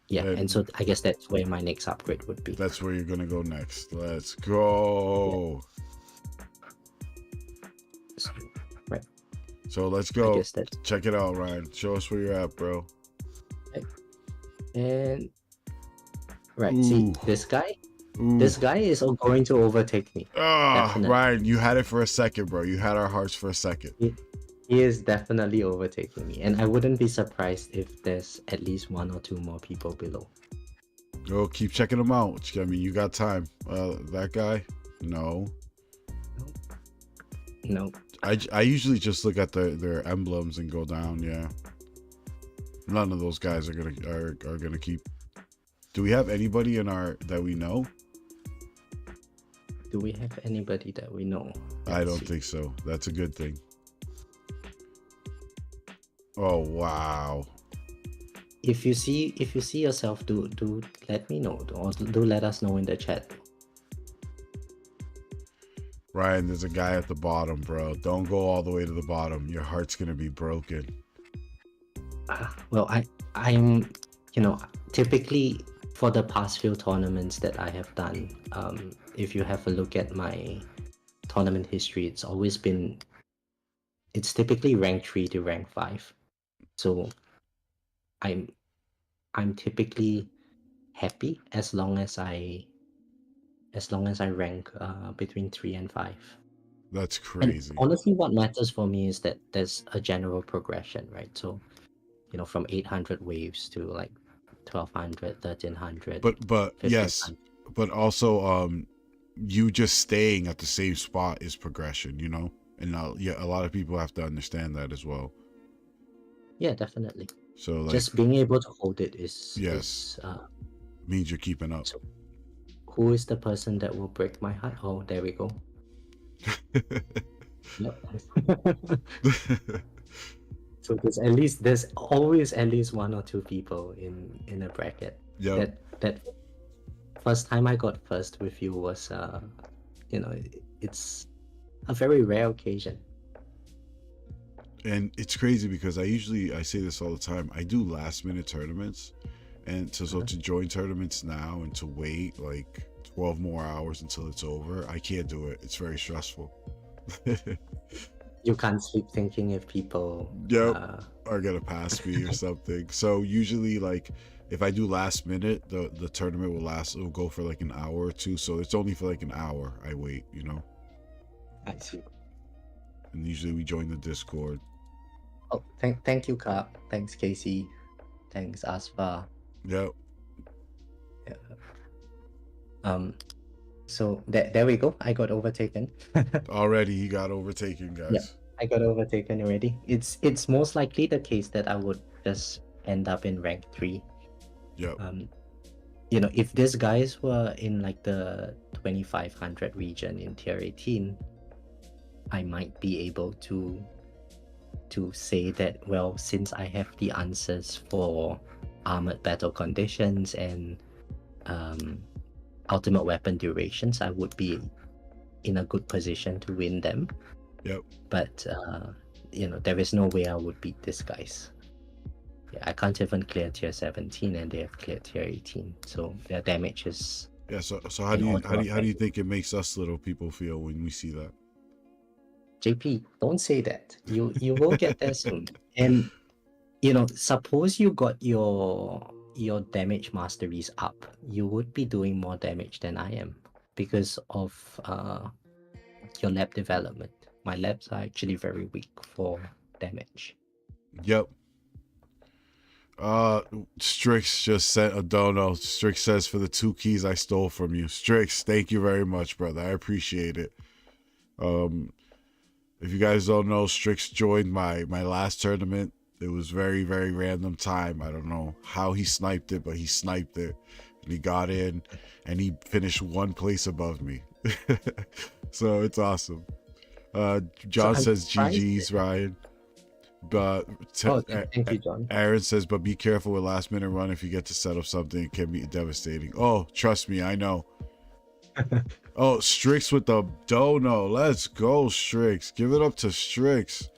Yeah, and so I guess that's where my next upgrade would be. That's where you're gonna go next. Let's go. So, right. So let's I go. guess that's Check it out, Ryan. Show us where you're at, bro. and right. See Ooh. this guy. Ooh. This guy is going to overtake me. Ah, Definitely. Ryan, you had it for a second, bro. You had our hearts for a second. He is definitely overtaking me, and I wouldn't be surprised if there's at least 1 or 2 more people below. Go keep checking them out. I mean, you got time. That guy? No. No. I usually just look at their emblems and go down. Yeah. None of those guys are gonna keep. Do we have anybody in our that we know? Do we have anybody that we know? I don't think so. That's a good thing. Oh wow. If you see yourself, do let me know, or do let us know in the chat. Ryan, there's a guy at the bottom, bro. Don't go all the way to the bottom. Your heart's gonna be broken. Well, I'm typically for the past few tournaments that I have done, if you have a look at my tournament history, it's typically rank 3 to rank 5. So I'm typically happy as long as I rank between 3 and 5. That's crazy. And honestly, what matters for me is that there's a general progression, right? So, from 800 waves to like 1200, 1300. But yes, but also you just staying at the same spot is progression, and a lot of people have to understand that as well. Yeah, definitely. So like, just being able to hold it is means you're keeping up. So who is the person that will break my heart? Oh, there we go. So there's always at least 1 or 2 people in a bracket. Yeah. That first time I got first with you was it's a very rare occasion. And it's crazy because I say this all the time. I do last minute tournaments, and so to join tournaments now and to wait like 12 more hours until it's over, I can't do it. It's very stressful. You can't sleep thinking if people are gonna pass me or something. So usually, like, if I do last minute, the tournament will go for like an hour or 2. So it's only for like an hour I wait, I see. And usually we join the Discord. Oh, thank you, Carp. Thanks, Casey. Thanks, Asfa. Yep. Yeah. So there we go. I got overtaken. Already, he got overtaken, guys. Yeah, I got overtaken already. It's most likely the case that I would just end up in rank 3. Yep. If these guys were in like the 2500 region in tier 18, I might be able to say that, well, since I have the answers for armored battle conditions and ultimate weapon durations, I would be in a good position to win them. Yep. But there is no way I would beat these guys. Yeah, I can't even clear tier 17 and they have cleared tier 18, so their damage is... Yeah, so how do you think it makes us little people feel when we see that? JP, don't say that. You will get there soon. And suppose you got your damage masteries up, you would be doing more damage than I am because of your lab development. My labs are actually very weak for damage. Yep. Strix just sent a dono. Strix says, for the 2 keys I stole from you. Strix, thank you very much, brother. I appreciate it. If you guys don't know, Strix joined my last tournament. It was very, very random time. I don't know how he sniped it, but he sniped it. And he got in, and he finished 1 place above me. So it's awesome. John says GG's, Ryan. But Oh, thank you, John. Aaron says, but be careful with last minute run. If you get to set up something, it can be devastating. Oh, trust me, I know. Oh, Strix with the dono. Let's go, Strix. Give it up to Strix.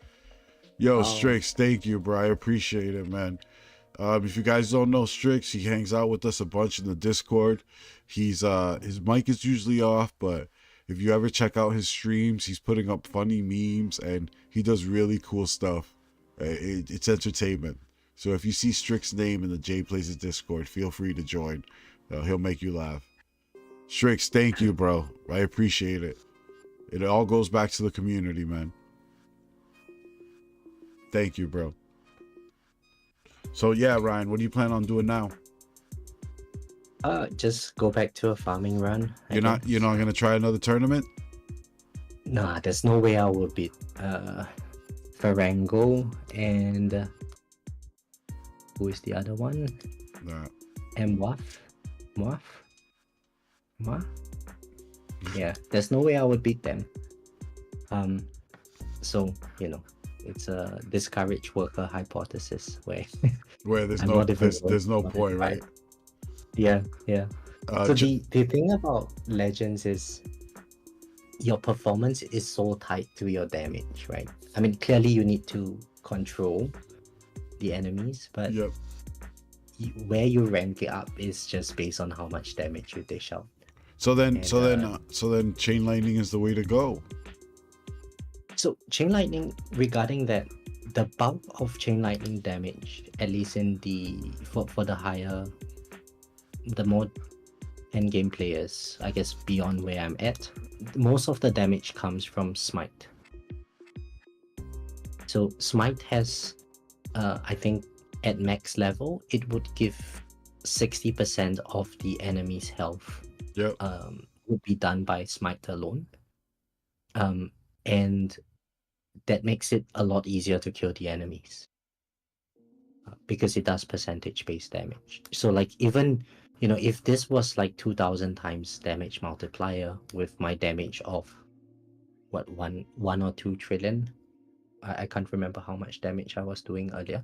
Yo, Strix, thank you, bro. I appreciate it, man. If you guys don't know Strix, he hangs out with us a bunch in the Discord. He's his mic is usually off, but if you ever check out his streams, he's putting up funny memes and he does really cool stuff. It's entertainment. So if you see Strix's name in the J Plays Discord, feel free to join. He'll make you laugh. Strix, thank you, bro. I appreciate it. It all goes back to the community, man. Thank you, bro. So yeah, Ryan, what do you plan on doing now? Just go back to a farming run. You're not gonna try another tournament? Nah, there's no way I will beat Ryanngws and who is the other one? Nah. And Mwaf? Yeah, there's no way I would beat them. So it's a discouraged worker hypothesis where there's there's no point, right? Yeah. So the thing about Legends is your performance is so tied to your damage, right? I mean, clearly you need to control the enemies, but yep. Where you rank it up is just based on how much damage you dish out. So then Chain Lightning is the way to go. So Chain Lightning, regarding that, the bulk of Chain Lightning damage, at least in for the more end game players, I guess beyond where I'm at, most of the damage comes from Smite. So Smite has, I think at max level, it would give 60% of the enemy's health. Yep. Would be done by Smite alone. And that makes it a lot easier to kill the enemies because it does percentage-based damage. So like even, if this was like 2000 times damage multiplier with my damage of what, 1 or 2 trillion, I can't remember how much damage I was doing earlier.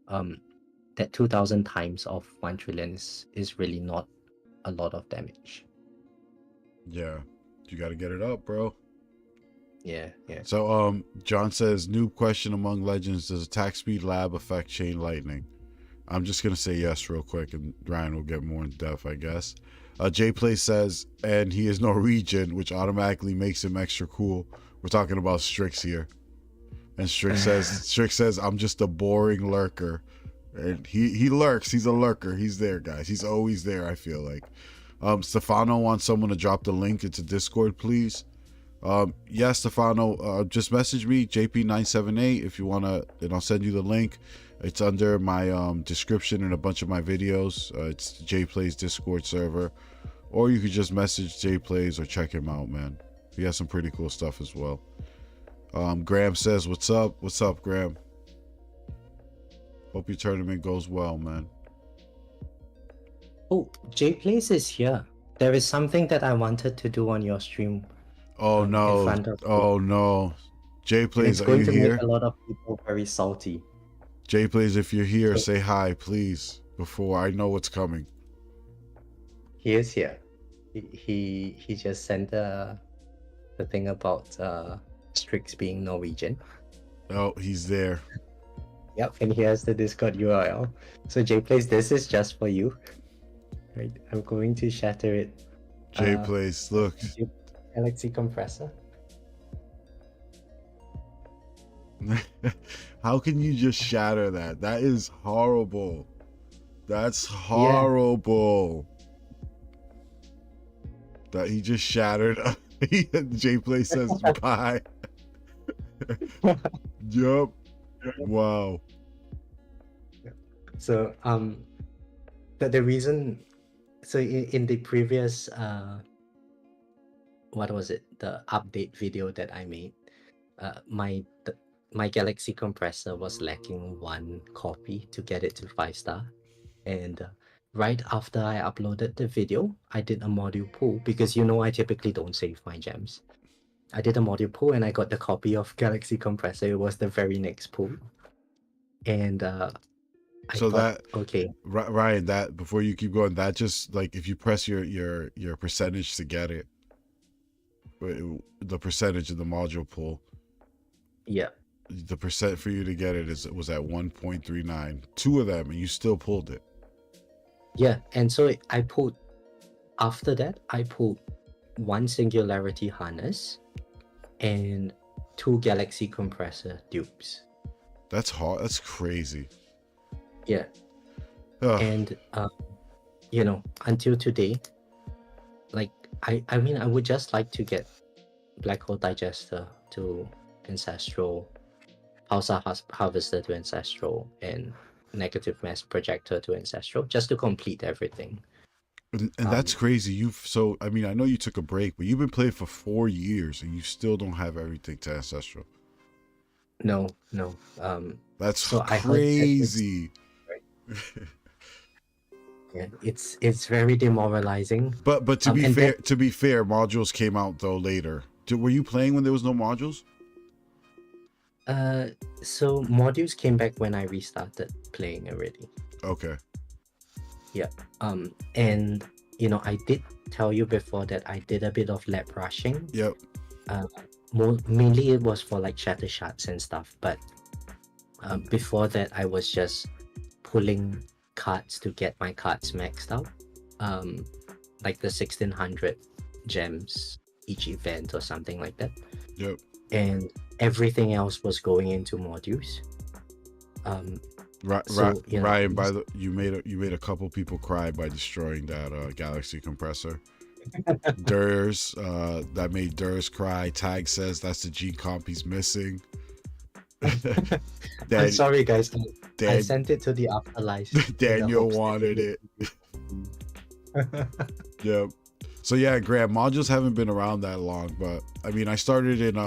That 2000 times of 1 trillion is really not a lot of damage. Yeah, you got to get it up, bro. Yeah. So John says, new question among legends: does attack speed lab affect Chain Lightning? I'm just gonna say yes real quick, and Ryan will get more in depth, I guess. J Play says, and he is Norwegian, which automatically makes him extra cool. We're talking about Strix here, and Strix says, I'm just a boring lurker, and he lurks. He's a lurker. He's there, guys. He's always there. I feel like. Stefano wants someone to drop the link into Discord, please. Yeah, Stefano, just message me, JP978, if you want to, and I'll send you the link. It's under my description in a bunch of my videos. It's J Plays Discord server, or you could just message J Plays or check him out, man. He has some pretty cool stuff as well. Graham says, what's up? What's up, Graham? Hope your tournament goes well, man. Oh, J Plays is here. There is something that I wanted to do on your stream. Oh no! Oh no! J Plays, are you here? It's going to make a lot of people very salty. J Plays, if you're here, say hi, please, before I know what's coming. He is here. He just sent the thing about Strix being Norwegian. Oh, he's there. Yep, and he has the Discord URL. So J Plays, this is just for you. Right, I'm going to shatter it. J Plays, look. Galaxy compressor. How can you just shatter that? That is horrible. That's horrible. Yeah. That he just shattered. J Play says bye. Yup. Wow. So the reason, so in the previous what was it, the update video that I made, my Galaxy compressor was lacking 1 copy to get it to 5-star, and right after I uploaded the video, I did a module pull, because I typically don't save my gems. I did a module pull and I got the copy of Galaxy compressor. It was the very next pull. and I So thought, that okay, Ryan, that before you keep going, that just like if you press your percentage to get it, the percentage in the module pool, yeah, the percent for you to get it was at 1.39. Two of them, and you still pulled it. yeah, and so I pulled. After that, I pulled one singularity harness and two galaxy compressor dupes. That's hard. That's crazy. Yeah, Ugh. and until today, like I mean, I would just like to get Black Hole Digester to Ancestral, Pulsar Harvester to Ancestral, and Negative Mass Projector to Ancestral, just to complete everything. And that's crazy. I mean, I know you took a break, but you've been playing for 4 years and you still don't have everything to Ancestral. No. That's so crazy. Yeah, it's very demoralizing. But to be fair, modules came out though later. Were you playing when there was no modules? So modules came back when I restarted playing already. Okay. Yeah. And I did tell you before that I did a bit of lab rushing. Yep. Mainly it was for like shatter shots and stuff, but before that I was just pulling cards to get my cards maxed out. Like the 1600 gems each event or something like that. Yep. And everything else was going into modules. Ryan, you made a couple people cry by destroying that galaxy compressor. Durs, that made Durs cry. Tag says that's the G comp he's missing. I'm sorry guys, I sent it to the afterlife. Daniel wanted it. Yep. So yeah, Graham, modules haven't been around that long, but I mean, I started in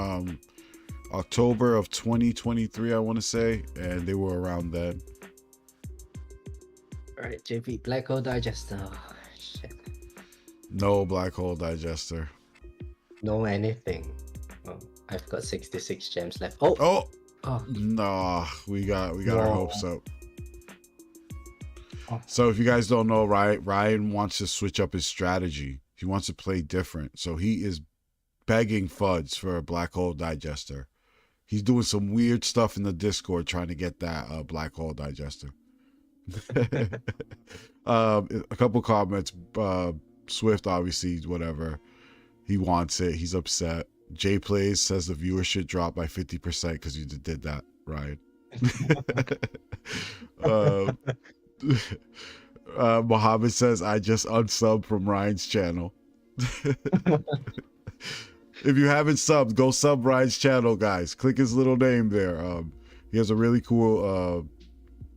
October of 2023, I want to say, and they were around then. All right, JP, Black Hole Digester. Oh, shit. No Black Hole Digester. No anything. Oh, I've got 66 gems left. Oh. No, we got our hopes up. Oh. So if you guys don't know, Ryan wants to switch up his strategy. He wants to play different. So he is begging Fuds for a Black Hole Digester. He's doing some weird stuff in the Discord trying to get that Black Hole Digester. A couple comments. Swift, obviously, whatever. He wants it. He's upset. Jay Plays says the viewership dropped by 50% because you did that, Ryan. Mohammed says, I just unsubbed from Ryan's channel. If you haven't subbed, go sub Ryan's channel, guys. Click his little name there. He has a really cool,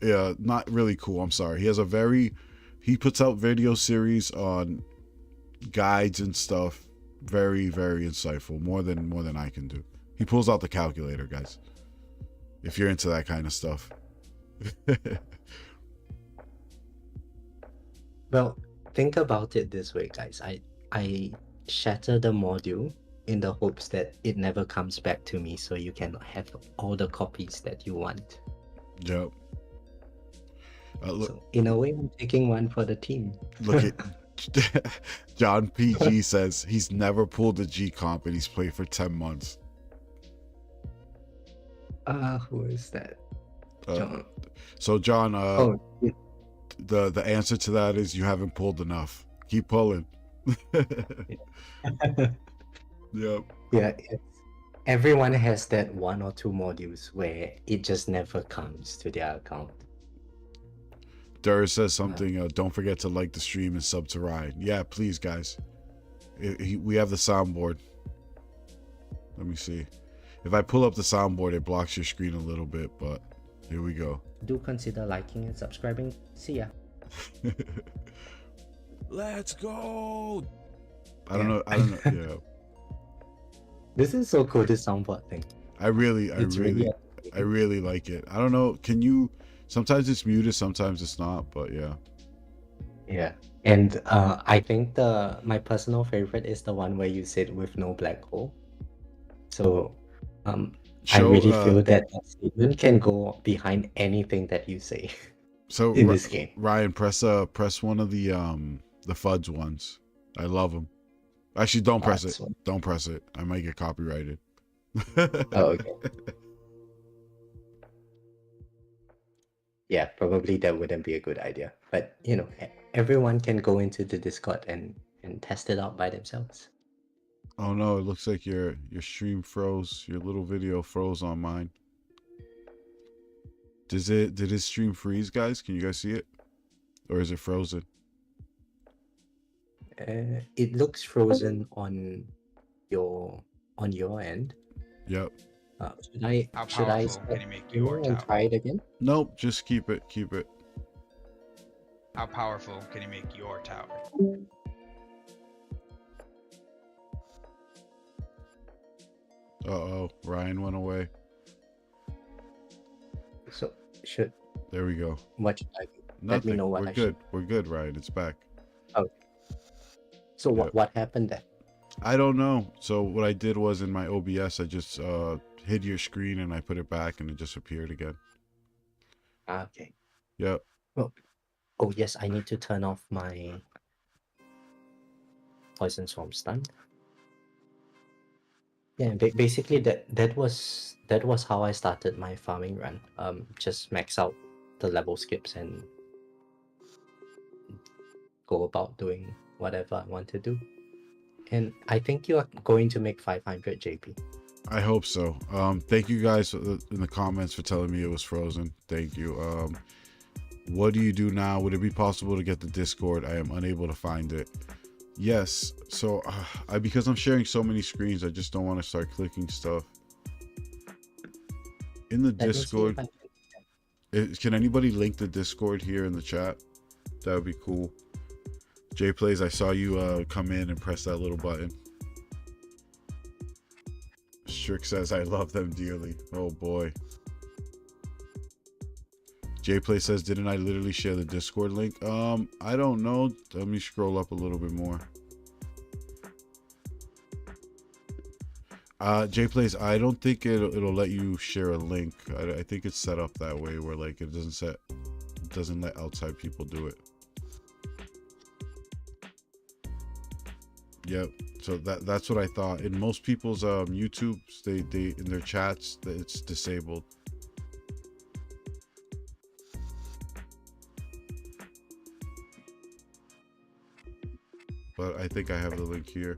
not really cool, I'm sorry. He puts out video series on guides and stuff. Very, very insightful. More than I can do. He pulls out the calculator, guys. If you're into that kind of stuff. Well, think about it this way, guys. I shatter the module in the hopes that it never comes back to me, so you can have all the copies that you want. Yep. Look, so in a way, I'm taking one for the team. Look at John PG says he's never pulled a G comp and he's played for 10 months. Who is that? John. So John, the answer to that is you haven't pulled enough. Keep pulling. Yep. Yeah, everyone has that one or two modules where it just never comes to their account. Dur says something, don't forget to like the stream and sub to Ryan. Yeah, please, guys. We have the soundboard. Let me see. If I pull up the soundboard, it blocks your screen a little bit, but here we go. Do consider liking and subscribing. See ya. Let's go. I don't know. Yeah. This is so cool, this soundboard thing. I really like it. I don't know. Can you? Sometimes it's muted, sometimes it's not. But yeah. Yeah, and I think my personal favorite is the one where you sit with no black hole. So, I really feel that statement can go behind anything that you say so in this game. Ryan, press one of the FUDs ones. I love them. Actually, don't press it. Don't press it. I might get copyrighted. Oh, okay. Yeah, probably that wouldn't be a good idea. But you know, everyone can go into the Discord and test it out by themselves. Oh no, it looks like your stream froze. Your little video froze on mine. Did his stream freeze, guys? Can you guys see it? Or is it frozen? It looks frozen on your end. Yep. Should I can you make your and tower? try it again? Nope, just keep it. How powerful can you make your tower? Uh-oh, Ryan went away. So there we go. what should I do? Nothing. Let me know what We're good. We're good, Ryan. It's back. Oh. So Yep. what happened then? I don't know. So what I did was in my OBS, I just hid your screen and I put it back and it just appeared again. Okay. Yep. Oh yes, I need to turn off my poison swarm stun. Yeah, basically that was how I started my farming run. Just max out the level skips and go about doing whatever I want to do. And I think you are going to make 500 JP. I hope so. Thank you guys in the comments for telling me it was frozen. Thank you. What do you do now? Would it be possible to get the Discord? I am unable to find it. Yes. So because I'm sharing so many screens, I just don't want to start clicking stuff. In the Discord, can anybody link the Discord here in the chat? That would be cool. Jay Plays, I saw you come in and press that little button. Strick says, I love them dearly. Oh boy. Jay Play says, didn't I literally share the Discord link? I don't know. Let me scroll up a little bit more. Jay Plays, I don't think it'll let you share a link. I think it's set up that way where like it doesn't let outside people do it. Yep. So that's what I thought. In most people's YouTubes, they in their chats, it's disabled. But I think I have the link here.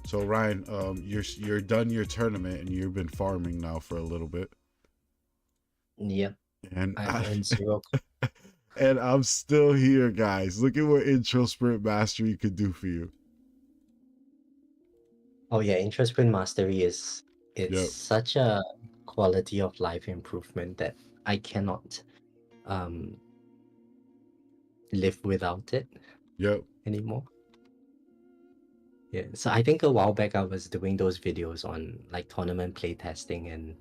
So Ryan, you're done your tournament and you've been farming now for a little bit. Yep. And I'm in 0. And I'm still here, guys. Look at what Intro Sprint Mastery could do for you. Oh yeah, Intro Sprint Mastery it's such a quality of life improvement that I cannot live without it anymore. Yeah, so I think a while back I was doing those videos on like tournament playtesting, and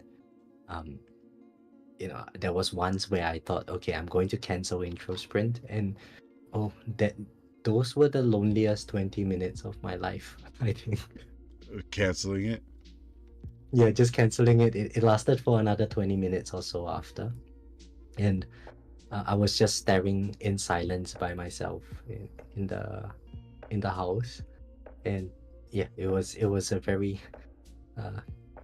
you know, there was once where I thought, okay, I'm going to cancel Intro Sprint, and those were the loneliest 20 minutes of my life, I think. Canceling it? Yeah, just canceling it. It lasted for another 20 minutes or so after. And I was just staring in silence by myself in the house. And yeah, it was a very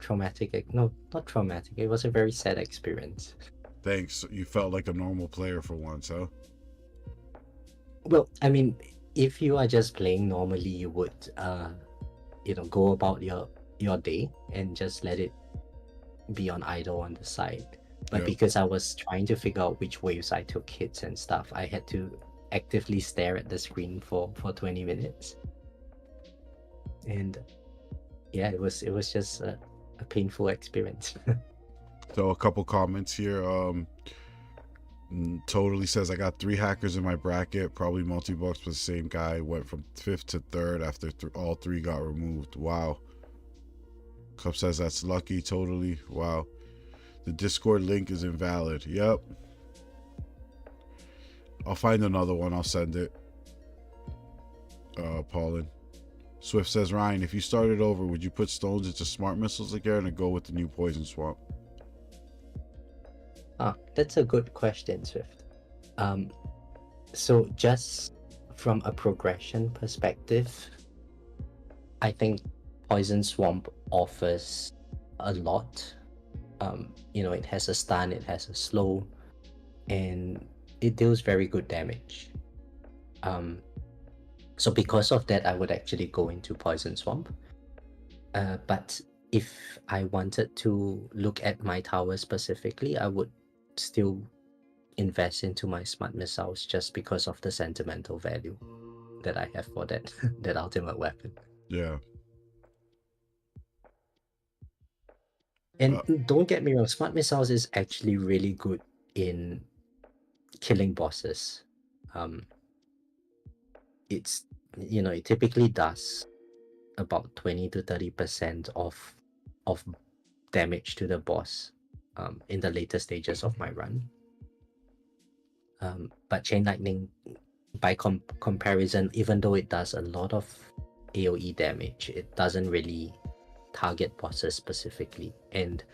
traumatic, no, not traumatic, it was a very sad experience. Thanks. You felt like a normal player for once, huh? Well, I mean, if you are just playing normally, you would you know, go about your day and just let it be on idle on the side. But because I was trying to figure out which waves I took hits and stuff, I had to actively stare at the screen for 20 minutes. And yeah, it was just a painful experience. So a couple comments here. Totally says, I got 3 hackers in my bracket, probably multi-box with the same guy, went from 5th to 3rd after all 3 got removed. Wow. Cup says that's lucky. Totally. Wow. The Discord link is invalid. Yep. I'll find another one. I'll send it. Paulin. Swift says, Ryan, if you started over, would you put stones into smart missiles again or go with the new poison swamp? That's a good question, Swift. So just from a progression perspective, I think Poison Swamp offers a lot. It has a stun, it has a slow, and it deals very good damage. So because of that, I would actually go into Poison Swamp. But if I wanted to look at my tower specifically, I would still invest into my smart missiles just because of the sentimental value that I have for that that ultimate weapon. Yeah. And don't get me wrong, smart missiles is actually really good in killing bosses. It typically does about 20 to 30% of damage to the boss in the later stages of my run. But Chain Lightning, by comparison, even though it does a lot of AoE damage, it doesn't really target bosses specifically. And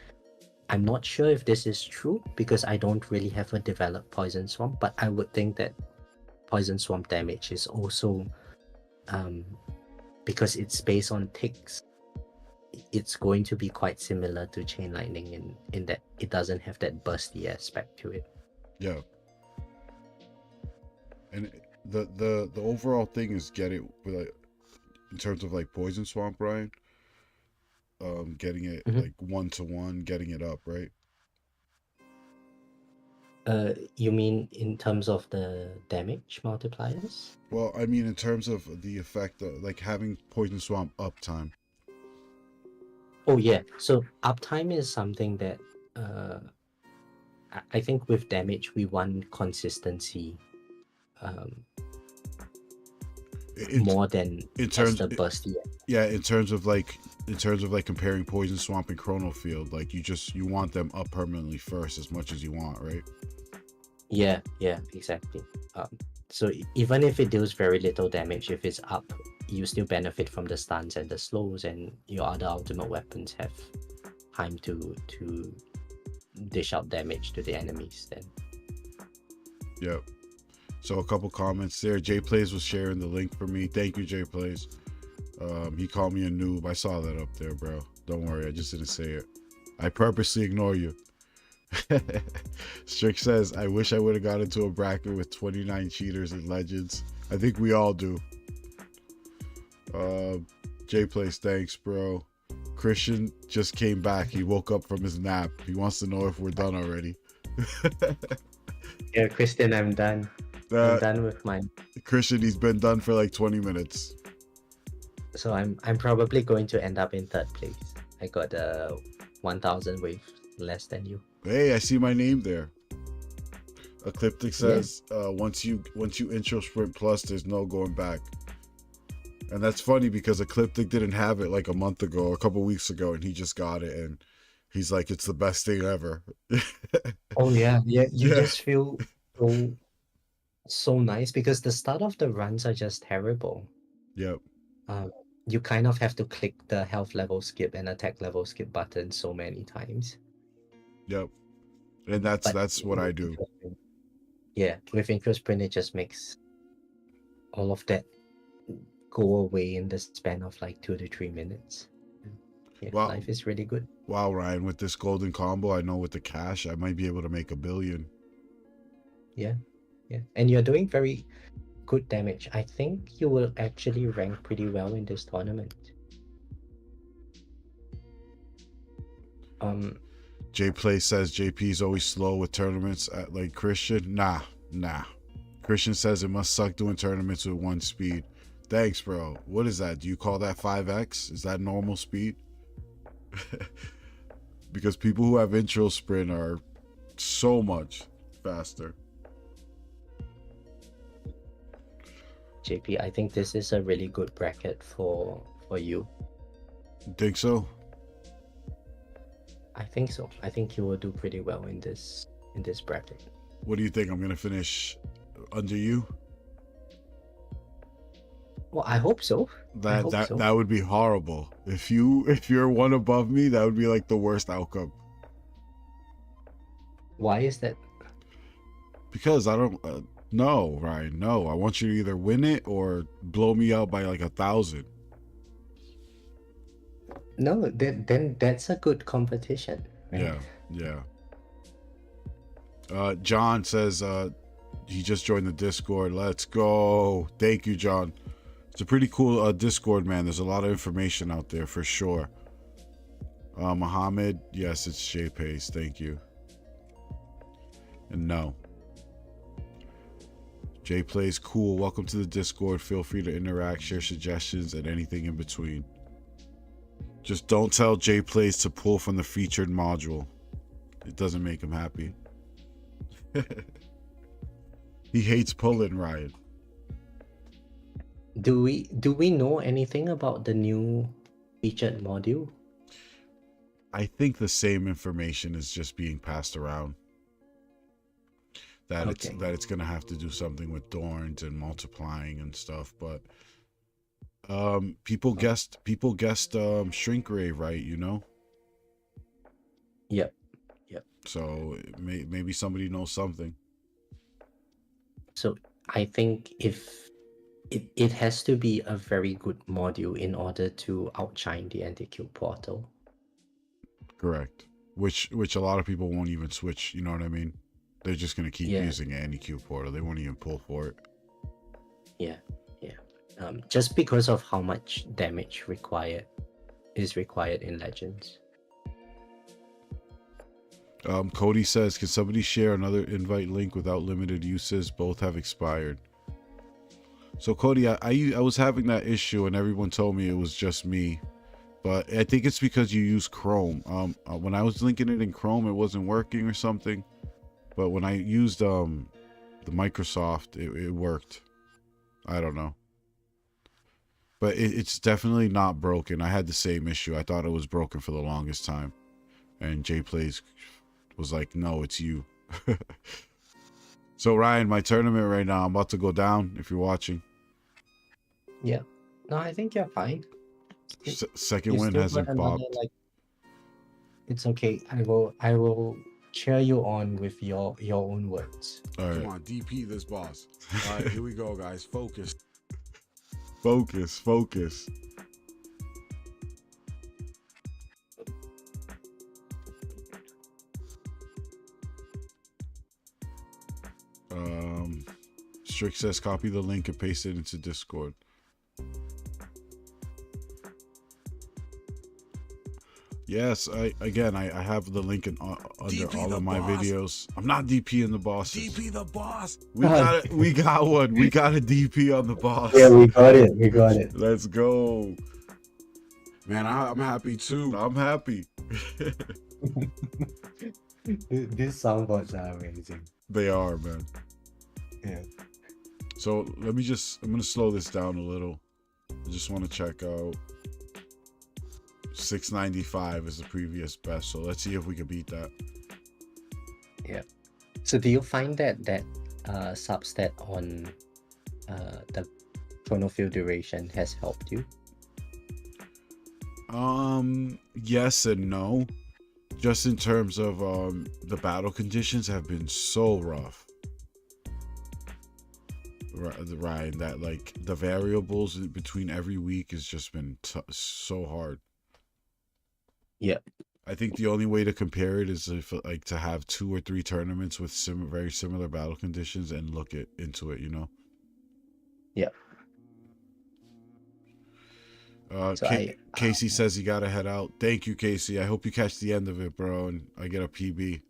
I'm not sure if this is true because I don't really have a developed Poison Swamp, but I would think that Poison Swamp damage is also, because it's based on ticks, it's going to be quite similar to Chain Lightning in that it doesn't have that bursty aspect to it. Yeah. And the overall thing is in terms of like Poison Swamp, Ryan, getting it like 1-to-1, getting it up, right? You mean in terms of the damage multipliers? Well, I mean in terms of the effect of like having Poison Swamp uptime. Oh yeah, so uptime is something that I think with damage we want consistency more than in terms the bursty. Yeah, in terms of like comparing Poison Swamp and Chrono Field, like you want them up permanently first as much as you want, right? Yeah, exactly. So even if it deals very little damage, if it's up, you still benefit from the stuns and the slows, and your other ultimate weapons have time to dish out damage to the enemies then. Yep. So a couple comments there. Jay Plays was sharing the link for me. Thank you, Jay Plays. He called me a noob. I saw that up there, bro. Don't worry, I just didn't say it. I purposely ignore you. Strick says, I wish I would have got into a bracket with 29 cheaters and legends. I think we all do. Jay Plays, thanks, bro. Christian just came back. He woke up from his nap. He wants to know if we're done already. Yeah, Christian, I'm done. I'm done with mine. Christian, he's been done for like 20 minutes. So I'm probably going to end up in third place. I got 1,000 waves less than you. Hey, I see my name there. Ecliptic says, once you intro Sprint Plus, there's no going back. And that's funny because Ecliptic didn't have it like a month ago, a couple weeks ago, and he just got it, and he's like, it's the best thing ever. Oh yeah. You just feel so nice because the start of the runs are just terrible. Yep. You kind of have to click the health level skip and attack level skip button so many times. Yep. And that's what I do. Yeah, with Intro Sprint, it just makes all of that go away in the span of like 2 to 3 minutes. Yeah, wow. Life is really good. Wow, Ryan, with this golden combo, I know with the cash, I might be able to make $1 billion. Yeah. And you're doing very good damage. I think you will actually rank pretty well in this tournament. J Play says JP is always slow with tournaments at like Christian. Nah. Christian says it must suck doing tournaments with 1 speed. Thanks, bro. What is that? Do you call that 5x? Is that normal speed? Because people who have intro sprint are so much faster. JP, I think this is a really good bracket for you. Think so? I think so. I think you will do pretty well in this bracket. What do you think? I'm gonna finish under you? Well, I hope so. I hope so. That would be horrible. If you're one above me, that would be like the worst outcome. Why is that? Because I don't no, Ryan, no. I want you to either win it or blow me out by like 1,000. No, then that's a good competition, right? Yeah. John says he just joined the Discord. Let's go. Thank you, John. It's a pretty cool Discord, man. There's a lot of information out there for sure. Mohammed, yes, it's J Pace. Thank you. And no. J Plays cool. Welcome to the Discord. Feel free to interact, share suggestions, and anything in between. Just don't tell J Plays to pull from the featured module. It doesn't make him happy. He hates pulling, Ryan. Do we know anything about the new featured module? I think the same information is just being passed around. That it's gonna have to do something with thorns and multiplying and stuff, but people guessed shrink ray, right? You know. Yep. So maybe somebody knows something. So I think if it has to be a very good module in order to outshine the anti-cube portal. Correct. Which a lot of people won't even switch. You know what I mean? They're just gonna keep using anti-cube portal. They won't even pull for it. Yeah. Just because of how much damage is required in Legends. Cody says, can somebody share another invite link without limited uses? Both have expired. So Cody, I was having that issue and everyone told me it was just me, but I think it's because you use Chrome. When I was linking it in Chrome, it wasn't working or something, but when I used the Microsoft, it worked. I don't know, but it's definitely not broken. I had the same issue. I thought it was broken for the longest time, and J Plays was like, no, it's you. So Ryan, my tournament right now, I'm about to go down if you're watching. Yeah. No, I think you're fine. Second win hasn't popped. It's okay. I will cheer you on with your own words. All right. Come on, DP this boss. All right, here we go, guys. Focus. Focus. Strick says copy the link and paste it into Discord. Yes, I have the link under all of my videos. I'm not DP in the boss. DP the boss. We got one. We got a DP on the boss. Yeah, we got it. Let's go. Man, I'm happy too. I'm happy. These soundboards are amazing. They are, man. Yeah. So I'm gonna slow this down a little. I just want to check out 695 is the previous best. So let's see if we can beat that. Yeah. So do you find that substat on the chronofield duration has helped you? Yes and no. Just in terms of the battle conditions have been so rough. Ryan, that like the variables between every week has just been so hard. Yeah. I think the only way to compare it is if like to have 2 or 3 tournaments with very similar battle conditions and look into it, you know? Yeah. Casey says you gotta head out. Thank you, Casey. I hope you catch the end of it, bro, and I get a PB.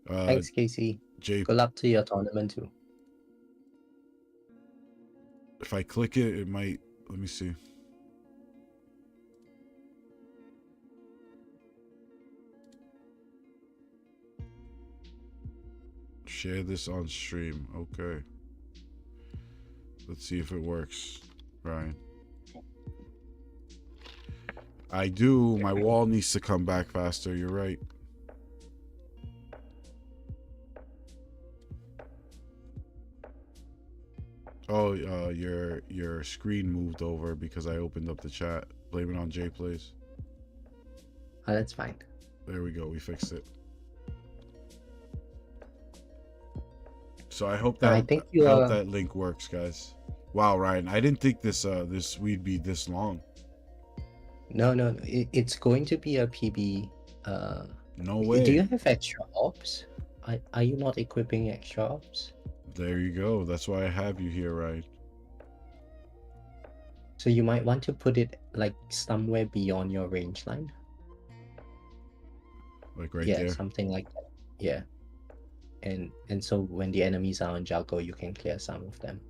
Thanks, Casey. Good luck to your tournament too. If I click it, it might. Let me see. Share this on stream. Okay. Let's see if it works, Ryan. I do. My wall needs to come back faster. You're right. Oh, your screen moved over because I opened up the chat. Blame it on J Plays. Oh, that's fine. There we go. We fixed it. So I hope that I think you I hope that link works, guys. Wow, Ryan, I didn't think this we'd be this long. No, it's going to be a PB. No Do way. you have extra ops? Are you not equipping extra ops? There you go. That's why I have you here, Ryan. So you might want to put it like somewhere beyond your range line. Like right Yeah, there. something like that. Yeah. And so when the enemies are on juggle, you can clear some of them.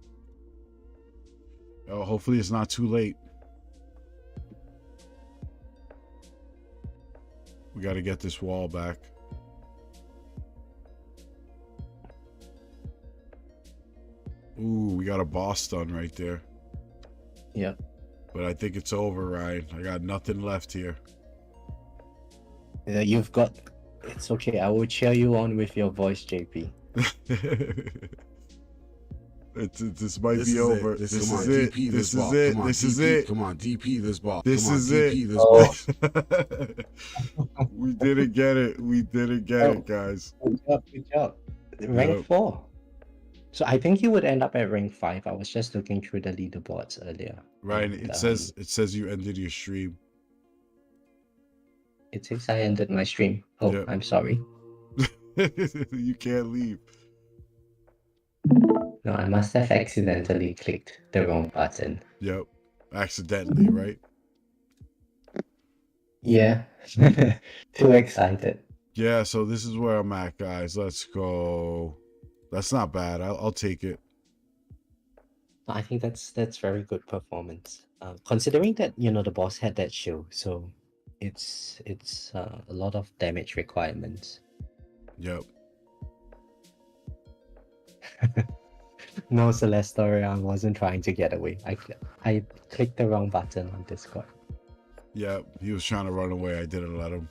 Oh, hopefully it's not too late. We got to get this wall back. Ooh, we got a boss done right there. Yep. But I think it's over, Ryan. I got nothing left here. You've got. It's okay. I will cheer you on with your voice, JP. This might be over. This is it. This is it. This is it. Come on, DP this ball. This is DP it. this ball. We didn't get it. We didn't get it, guys. Good job. Good job. Rank 4. So I think you would end up at rank 5. I was just looking through the leaderboards earlier. Ryan, And, it says you ended your stream. It says I ended my stream. Oh, Yep. I'm sorry. You can't leave. No, I must have accidentally clicked the wrong button. Yep. Accidentally, right? Yeah. Too excited. Yeah, so this is where I'm at, guys. Let's go. That's not bad. I'll take it. I think that's very good performance. Considering that the boss had that shield, so it's a lot of damage requirements. Yep. No, Celeste, I wasn't trying to get away. I clicked the wrong button on Discord. Yeah, he was trying to run away. I didn't let him.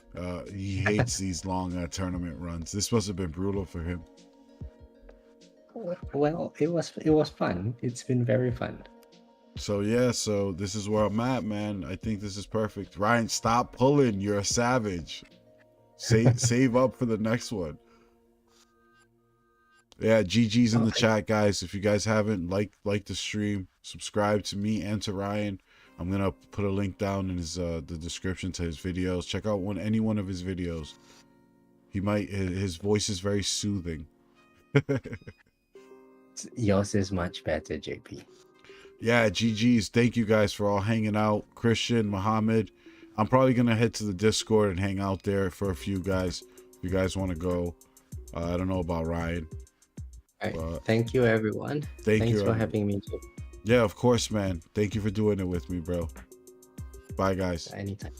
He hates these long tournament runs. This must have been brutal for him. Well, it was fun. It's been very fun. So yeah, so this is where I'm at, man. I think this is perfect. Ryan, stop pulling. You're a savage. Save up for the next one. Yeah, GG's in the chat, guys. If you guys haven't liked the stream, subscribe to me and to Ryan. I'm gonna put a link down in his the description to his videos. Check out any one of his videos. His voice is very soothing. Yours is much better, JP. Yeah, GG's. Thank you guys for all hanging out. Christian, Muhammad. I'm probably gonna head to the Discord and hang out there for a few guys. If you guys want to go, I don't know about Ryan. All right. Thank you, everyone. Thanks for having me too. Yeah, of course, man. Thank you for doing it with me, bro. Bye, guys. Anytime.